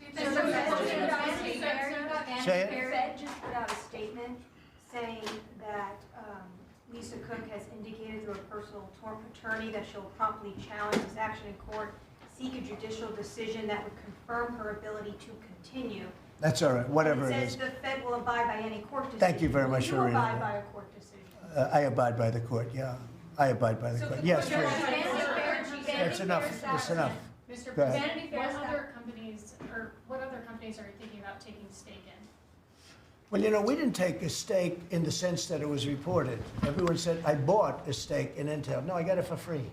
[SPEAKER 7] The Fed just put out a statement saying that Lisa Cook has indicated through a personal attorney that she'll promptly challenge this action in court, seek a judicial decision that would confirm her ability to continue.
[SPEAKER 2] That's all right, whatever
[SPEAKER 7] it
[SPEAKER 2] is.
[SPEAKER 7] says the Fed will abide by any court decision.
[SPEAKER 2] Thank you very much for reading
[SPEAKER 7] abide
[SPEAKER 2] that.
[SPEAKER 7] by a court decision.
[SPEAKER 2] I abide by the court, yeah. I abide by the court. Yes, please. That's enough. That's enough.
[SPEAKER 6] Mr.
[SPEAKER 2] Go ahead.
[SPEAKER 6] President, what other companies are you thinking about taking stake in?
[SPEAKER 2] Well, you know, we didn't take a stake in the sense that it was reported. Everyone said, I bought a stake in Intel. No, I got it for free.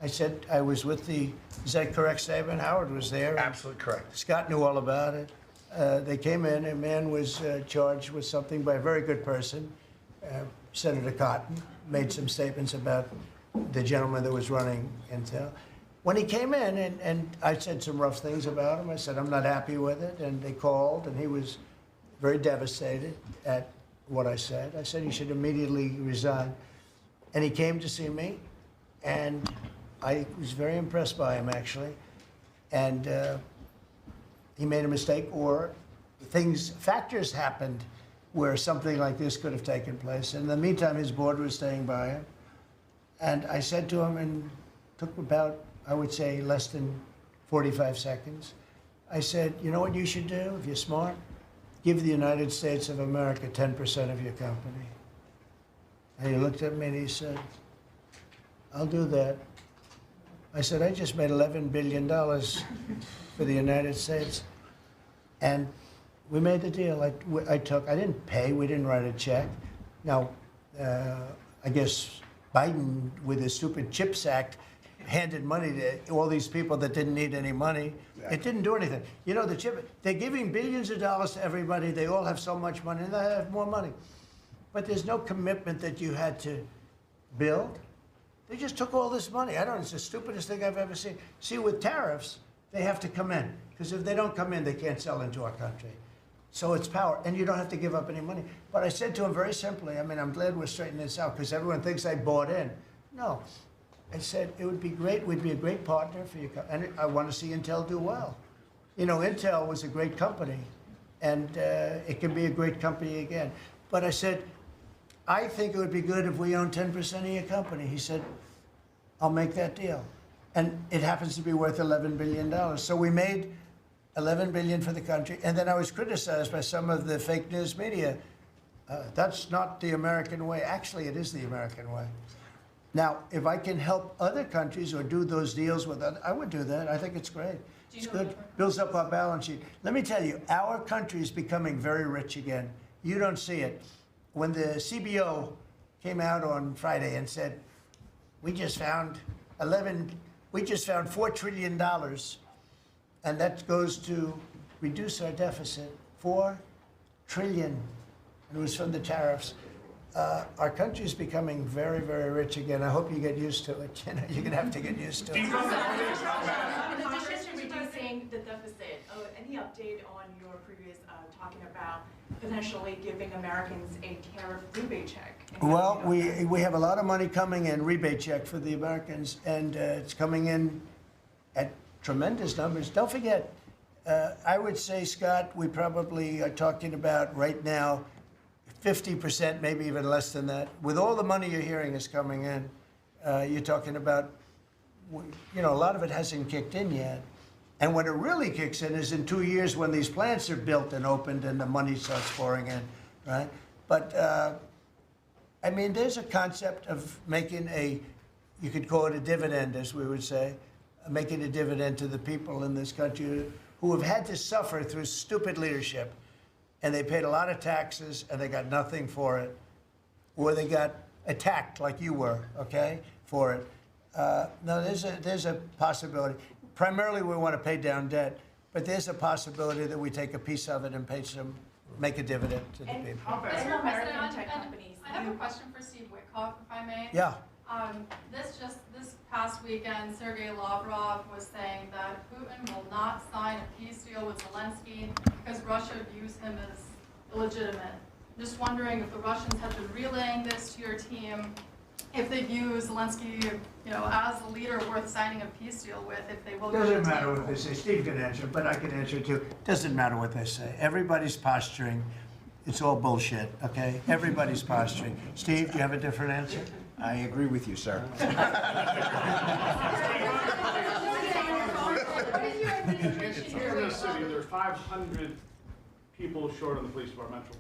[SPEAKER 2] I said I was with the, is that correct statement? Howard was there.
[SPEAKER 1] Absolutely correct.
[SPEAKER 2] Scott knew all about it. They came in, a man was charged with something by a very good person, Senator Cotton, made some statements about the gentleman that was running Intel. When he came in, and I said some rough things about him, I said, I'm not happy with it, and they called, and he was very devastated at what I said. I said he should immediately resign. And he came to see me, and I was very impressed by him, actually. And he made a mistake, or factors happened where something like this could have taken place. In the meantime, his board was staying by him. And I said to him, and took about, I would say, less than 45 seconds. I said, you know what you should do if you're smart? Give the United States of America 10% of your company. And he looked at me and he said, I'll do that. I said, I just made $11 billion for the United States. And we made the deal. I didn't pay, we didn't write a check. Now, I guess Biden, with his stupid CHIPS Act, handed money to all these people that didn't need any money. It didn't do anything. You know, they're giving billions of dollars to everybody. They all have so much money, and they have more money. But there's no commitment that you had to build. They just took all this money. I don't know, it's the stupidest thing I've ever seen. See, with tariffs, they have to come in, because if they don't come in, they can't sell into our country. So it's power, and you don't have to give up any money. But I said to him very simply, I mean, I'm glad we're straightening this out, because everyone thinks I bought in. No. I said, it would be great, we'd be a great partner for you, and I want to see Intel do well. You know, Intel was a great company, and it can be a great company again. But I said, I think it would be good if we own 10% of your company. He said, I'll make that deal. And it happens to be worth $11 billion. So we made $11 billion for the country. And then I was criticized by some of the fake news media. That's not the American way. Actually, it is the American way. Now, if I can help other countries or do those deals with others, I would do that. I think it's great. It's good. Builds up our balance sheet. Let me tell you, our country is becoming very rich again. You don't see it. When the CBO came out on Friday and said, we just found $4 trillion, and that goes to reduce our deficit, $4 trillion. And it was from the tariffs. Our country is becoming very, very rich again. I hope you get used to it. You know, you're gonna have to get used to it.
[SPEAKER 5] In addition to reducing the deficit, any update on your previous talking about potentially giving Americans a tariff rebate check?
[SPEAKER 2] Well, we have a lot of money coming in, rebate check for the Americans, and it's coming in at tremendous numbers. Don't forget, I would say, Scott, we probably are talking about right now 50%, maybe even less than that. With all the money you're hearing is coming in, you're talking about, you know, a lot of it hasn't kicked in yet. And when it really kicks in is in 2 years when these plants are built and opened and the money starts pouring in, right? But, I mean, there's a concept of making you could call it a dividend, as we would say, making a dividend to the people in this country who have had to suffer through stupid leadership. And they paid a lot of taxes, and they got nothing for it. Or they got attacked like you were, okay, for it. No, there's a possibility. Primarily, we want to pay down debt, but there's a possibility that we take a piece of it and make a dividend to the people.
[SPEAKER 6] Mr. President, I have a question for Steve Witkoff, if I may.
[SPEAKER 2] Yeah.
[SPEAKER 6] This past weekend, Sergei Lavrov was saying that Putin will not sign a peace deal with Zelensky because Russia views him as illegitimate. I'm just wondering if the Russians have been relaying this to your team, if they view Zelensky, you know, as a leader worth signing a peace deal with, if they will.
[SPEAKER 2] Doesn't matter what they say. Steve can answer, but I can answer too. Doesn't matter what they say. Everybody's posturing. It's all bullshit, okay? Everybody's posturing. Steve, do you have a different answer?
[SPEAKER 10] I agree with you, sir.
[SPEAKER 11] Here in this city, there are 500 people short of the police departmental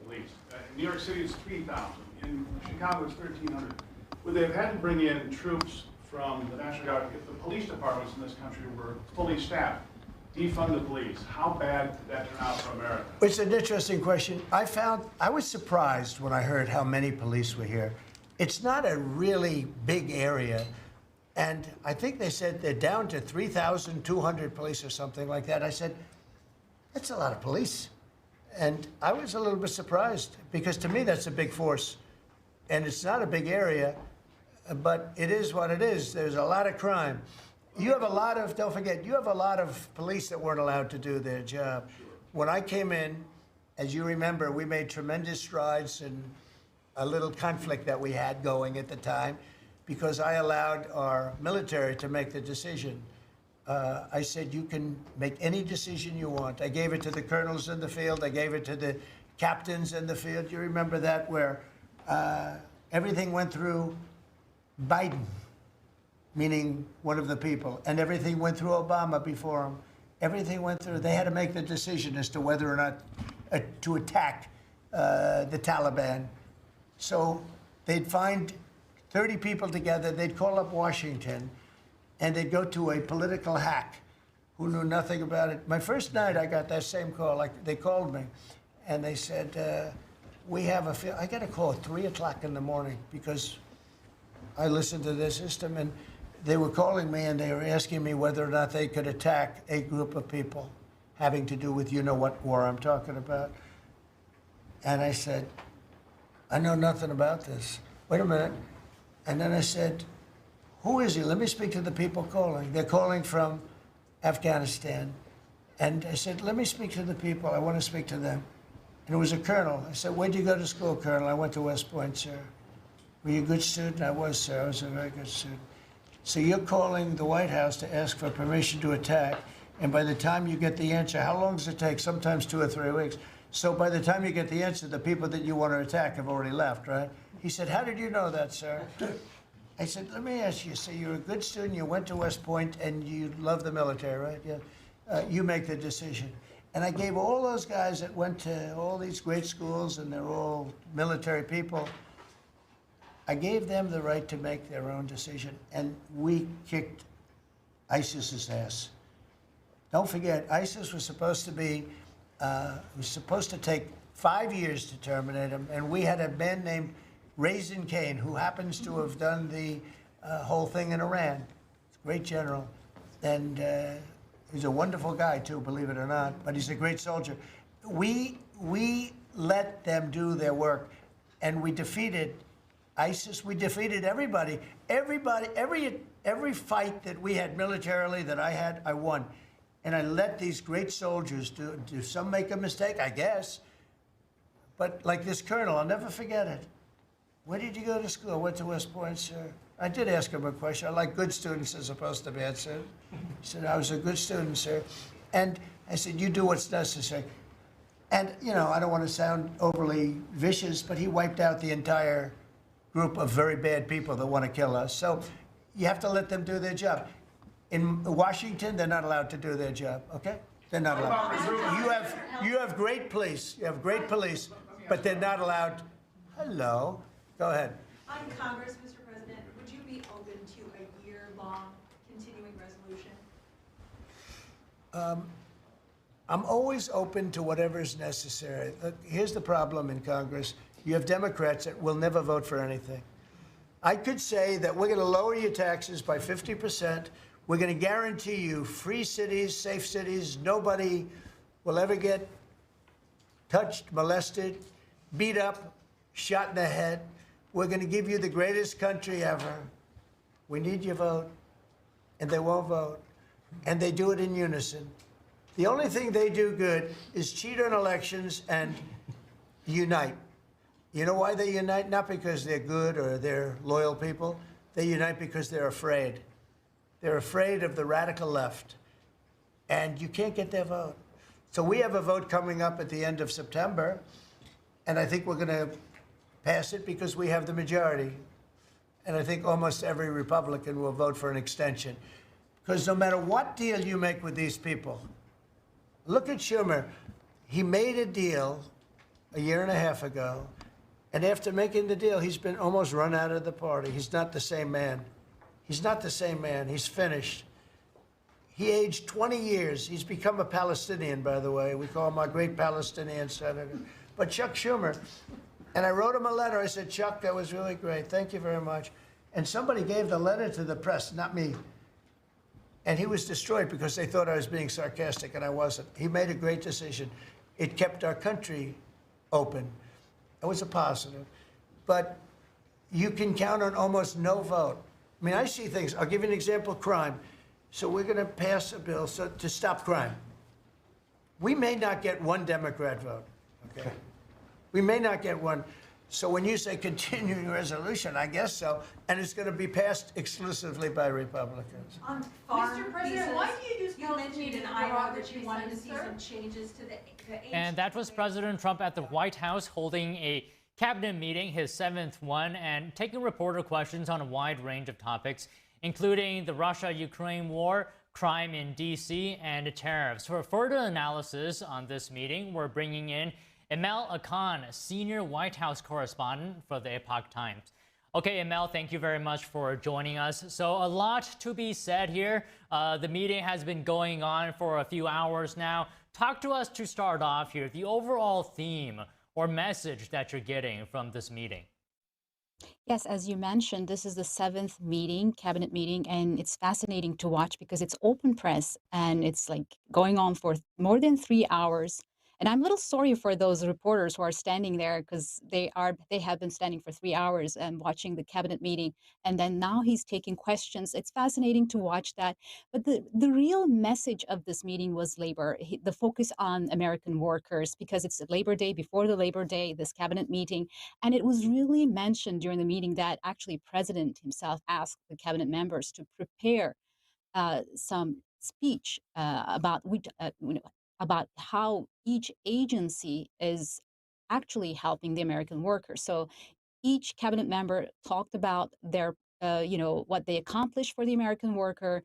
[SPEAKER 11] police. In New York City, it's 3,000. In Chicago, it's 1,300. Would they have had to bring in troops from the National Guard if the police departments in this country were fully staffed? Defund the police. How bad did that turn out for America?
[SPEAKER 2] It's an interesting question. I was surprised when I heard how many police were here. It's not a really big area. And I think they said they're down to 3,200 police or something like that. I said, that's a lot of police. And I was a little bit surprised because to me, that's a big force. And it's not a big area, but it is what it is. There's a lot of crime. You have a lot of, don't forget, you have a lot of police that weren't allowed to do their job. When I came in, as you remember, we made tremendous strides in a little conflict that we had going at the time because I allowed our military to make the decision. I said, you can make any decision you want. I gave it to the colonels in the field. I gave it to the captains in the field. You remember that where everything went through Biden, meaning one of the people, and everything went through Obama before him. Everything went through. They had to make the decision as to whether or not to attack the Taliban. So they'd find 30 people together. They'd call up Washington, and they'd go to a political hack who knew nothing about it. My first night, I got that same call. Like they called me, and they said, "We have a." I got a call at 3 o'clock in the morning because I listened to their system, and they were calling me, and they were asking me whether or not they could attack a group of people having to do with you know what war I'm talking about. And I said, I know nothing about this. Wait a minute. And then I said, who is he? Let me speak to the people calling. They're calling from Afghanistan. And I said, let me speak to the people. I want to speak to them. And it was a colonel. I said, where'd you go to school, Colonel? I went to West Point, sir. Were you a good student? I was, sir. I was a very good student. So you're calling the White House to ask for permission to attack. And by the time you get the answer, how long does it take? Sometimes 2 or 3 weeks. So by the time you get the answer, the people that you want to attack have already left, right? He said, how did you know that, sir? I said, let me ask you, so you're a good student, you went to West Point, and you love the military, right? Yeah. You make the decision. And I gave all those guys that went to all these great schools, and they're all military people, I gave them the right to make their own decision, and we kicked ISIS's ass. Don't forget, ISIS was supposed to be, take 5 years to terminate him, and we had a man named Raisin Kane, who happens to have done the whole thing in Iran. He's a great general, and he's a wonderful guy too, believe it or not, but he's a great soldier. We let them do their work, and we defeated ISIS. We defeated everybody. Every fight that we had militarily that I had, I won. And I let these great soldiers do some make a mistake, I guess. But like this colonel, I'll never forget it. Where did you go to school? I went to West Point, sir. I did ask him a question. I like good students as opposed to bad students. He said, I was a good student, sir. And I said, you do what's necessary. And, you know, I don't want to sound overly vicious, but he wiped out the entire group of very bad people that want to kill us. So you have to let them do their job. In Washington, they're not allowed to do their job, okay? They're not allowed. You have great police. You have great police, but they're not allowed. Hello. Go ahead.
[SPEAKER 12] On Congress, Mr. President, would you be open to a year-long continuing resolution?
[SPEAKER 2] I'm always open to whatever's necessary. Here's the problem in Congress. You have Democrats that will never vote for anything. I could say that we're going to lower your taxes by 50%. We're going to guarantee you free cities, safe cities. Nobody will ever get touched, molested, beat up, shot in the head. We're going to give you the greatest country ever. We need your vote. And they won't vote. And they do it in unison. The only thing they do good is cheat on elections and unite. You know why they unite? Not because they're good or they're loyal people. They unite because they're afraid. They're afraid of the radical left. And you can't get their vote. So we have a vote coming up at the end of September. And I think we're going to pass it because we have the majority. And I think almost every Republican will vote for an extension. Because no matter what deal you make with these people, look at Schumer. He made a deal a year and a half ago. And after making the deal, he's been almost run out of the party. He's not the same man. He's not the same man. He's finished. He aged 20 years. He's become a Palestinian, by the way. We call him our great Palestinian senator. But Chuck Schumer, and I wrote him a letter. I said, Chuck, that was really great. Thank you very much. And somebody gave the letter to the press, not me. And he was destroyed because they thought I was being sarcastic, and I wasn't. He made a great decision. It kept our country open. It was a positive. But you can count on almost no vote. I mean, I see things. I'll give you an example, crime. So we're going to pass a bill to stop crime. We may not get one Democrat vote, okay? We may not get one. So when you say continuing resolution, I guess so, and it's going to be passed exclusively by Republicans.
[SPEAKER 12] On farm
[SPEAKER 6] Mr. President,
[SPEAKER 12] visas,
[SPEAKER 6] why do you just
[SPEAKER 12] you mentioned in Iowa that you wanted to see some changes to the age.
[SPEAKER 8] And that was President Trump at the White House holding a cabinet meeting, his 7th one, and taking reporter questions on a wide range of topics, including the Russia-Ukraine war, crime in D.C., and tariffs. For further analysis on this meeting, we're bringing in Emel Akan, senior White House correspondent for the Epoch Times. Okay, Emel, thank you very much for joining us. So a lot to be said here. The meeting has been going on for a few hours now. Talk to us to start off here, the overall theme or message that you're getting from this meeting.
[SPEAKER 14] Yes, as you mentioned, this is the 7th meeting, cabinet meeting, and it's fascinating to watch because it's open press and it's like going on for more than 3 hours. And I'm a little sorry for those reporters who are standing there because they have been standing for 3 hours and watching the cabinet meeting. And then now he's taking questions. It's fascinating to watch that. But the real message of this meeting was labor, the focus on American workers, because it's Labor Day, before the Labor Day, this cabinet meeting. And it was really mentioned during the meeting that actually President himself asked the cabinet members to prepare some speech about about how each agency is actually helping the American worker. So each cabinet member talked about their what they accomplished for the American worker,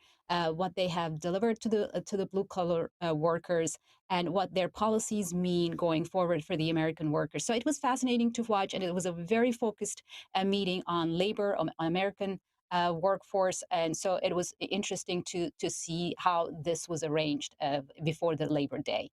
[SPEAKER 14] what they have delivered to the blue collar workers, and what their policies mean going forward for the American workers. So it was fascinating to watch, and it was a very focused meeting on labor, on American workforce, and so it was interesting to see how this was arranged before the Labor Day.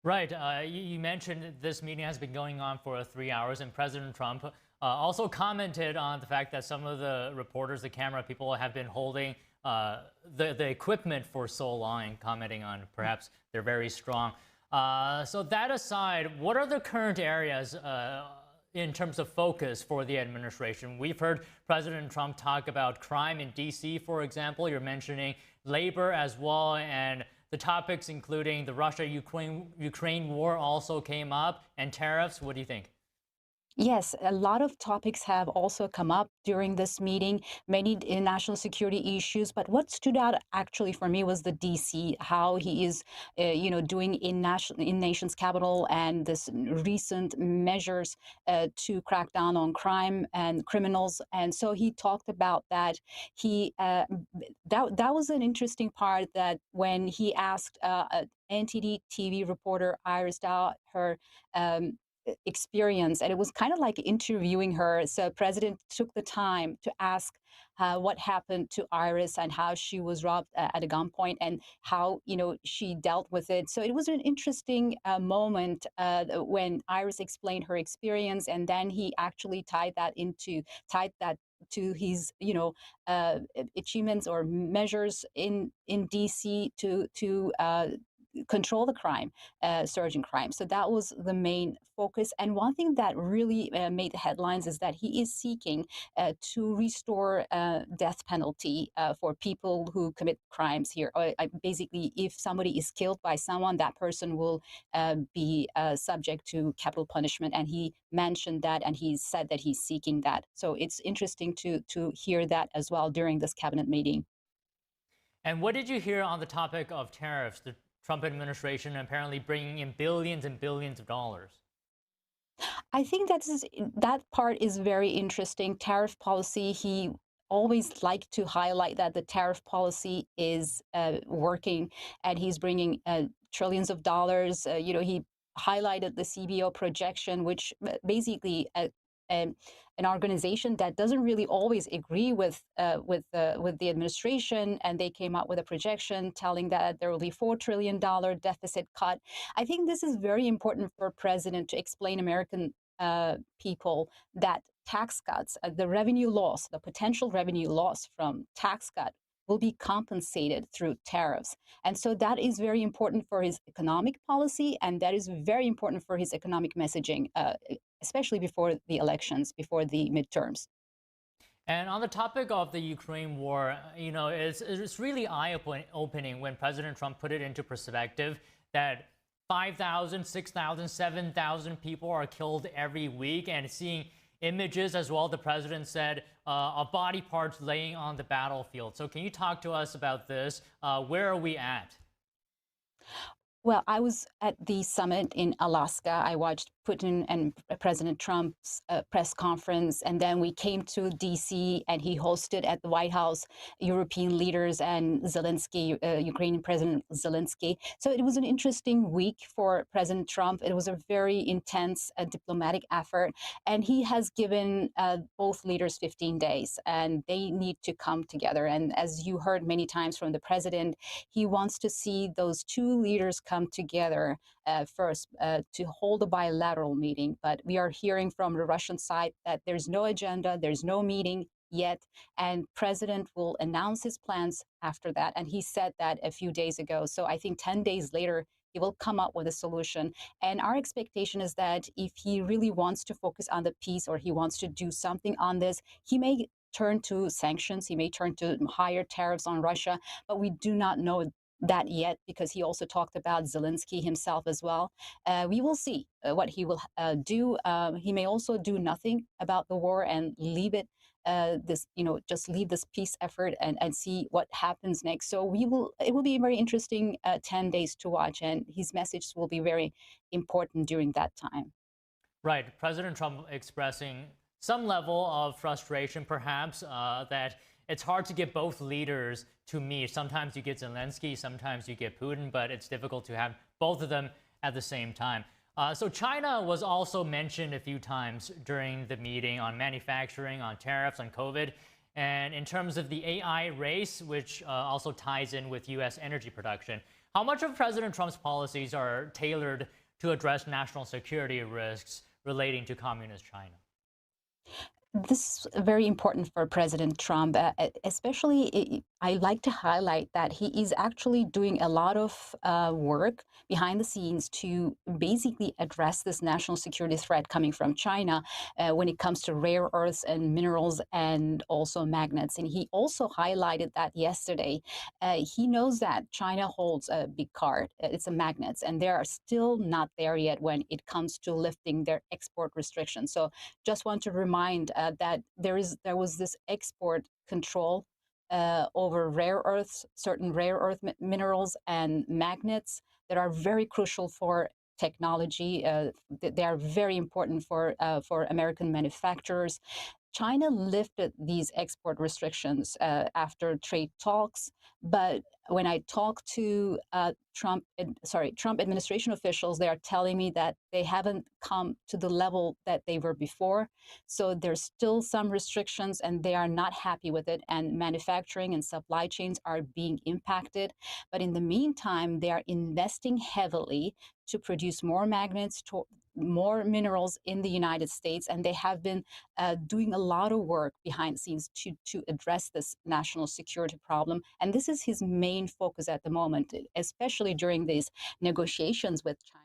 [SPEAKER 8] Right. You mentioned this meeting has been going on for 3 hours, and President Trump also commented on the fact that some of the reporters, the camera people, have been holding the equipment for so long, and commenting on perhaps they're very strong. So that aside, what are the current areas in terms of focus for the administration? We've heard President Trump talk about crime in D.C., for example. You're mentioning labor as well, and the topics including the Russia-Ukraine war also came up, and tariffs. What do you think?
[SPEAKER 14] Yes, a lot of topics have also come up during this meeting, many national security issues. But what stood out actually for me was the DC, how he is, doing in nation's capital, and this recent measures to crack down on crime and criminals. And so he talked about that. That was an interesting part, that when he asked NTD TV reporter Iris Dow her experience, and it was kind of like interviewing her. So President took the time to ask what happened to Iris and how she was robbed at a gunpoint, and how she dealt with it. So it was an interesting moment when Iris explained her experience, and then he actually tied that to his achievements or measures in DC to control the crime, surge in crime. So that was the main focus. And one thing that really made the headlines is that he is seeking to restore death penalty for people who commit crimes here. Basically, if somebody is killed by someone, that person will be subject to capital punishment. And he mentioned that, and he said that he's seeking that. So it's interesting to hear that as well during this cabinet meeting.
[SPEAKER 8] And what did you hear on the topic of tariffs? The Trump administration apparently bringing in billions and billions of dollars.
[SPEAKER 14] I think that part is very interesting. Tariff policy, he always liked to highlight that the tariff policy is working, and he's bringing trillions of dollars. He highlighted the CBO projection, which basically an organization that doesn't really always agree with the administration, and they came out with a projection telling that there will be $4 trillion deficit cut. I think this is very important for President to explain American people that tax cuts, the revenue loss, the potential revenue loss from tax cut, will be compensated through tariffs. And so that is very important for his economic policy, and that is very important for his economic messaging, especially before the elections, before the midterms.
[SPEAKER 8] And on the topic of the Ukraine war, it's really eye-opening when President Trump put it into perspective that 5,000, 6,000, 7,000 people are killed every week, and seeing images as well, the president said, of body parts laying on the battlefield. So can you talk to us about this? Where are we at?
[SPEAKER 14] Well, I was at the summit in Alaska. I watched Putin and President Trump's press conference, and then we came to D.C. and he hosted at the White House European leaders and Zelensky, Ukrainian President Zelensky. So it was an interesting week for President Trump. It was a very intense diplomatic effort, and he has given both leaders 15 days, and they need to come together. And as you heard many times from the president, he wants to see those two leaders come together first to hold a bilateral meeting. But we are hearing from the Russian side that there's no agenda, there's no meeting yet, and President will announce his plans after that. And he said that a few days ago. So I think 10 days later, he will come up with a solution. And our expectation is that if he really wants to focus on the peace, or he wants to do something on this, he may turn to sanctions, he may turn to higher tariffs on Russia, but we do not know that yet, because he also talked about Zelensky himself as well. We will see what he will do. He may also do nothing about the war and leave it just leave this peace effort and see what happens next. So it will be a very interesting 10 days to watch, and his message will be very important during that time.
[SPEAKER 8] Right. President Trump expressing some level of frustration, perhaps, that it's hard to get both leaders to meet. Sometimes you get Zelensky, sometimes you get Putin, but it's difficult to have both of them at the same time. So China was also mentioned a few times during the meeting on manufacturing, on tariffs, on COVID, and in terms of the AI race, which also ties in with U.S. energy production. How much of President Trump's policies are tailored to address national security risks relating to communist China?
[SPEAKER 14] This is very important for President Trump, especially I like to highlight that he is actually doing a lot of work behind the scenes to basically address this national security threat coming from China when it comes to rare earths and minerals and also magnets. And he also highlighted that yesterday. He knows that China holds a big card. It's a magnets, and they are still not there yet when it comes to lifting their export restrictions. So just want to remind that there was this export control over rare earths, certain rare earth minerals and magnets that are very crucial for technology. They are very important for American manufacturers. China lifted these export restrictions after trade talks, but when I talk to Trump administration officials, they are telling me that they haven't come to the level that they were before. So there's still some restrictions, and they are not happy with it. And manufacturing and supply chains are being impacted. But in the meantime, they are investing heavily to produce more magnets, more minerals in the United States, and they have been doing a lot of work behind the scenes to address this national security problem. And this is his main focus at the moment, especially during these negotiations with China.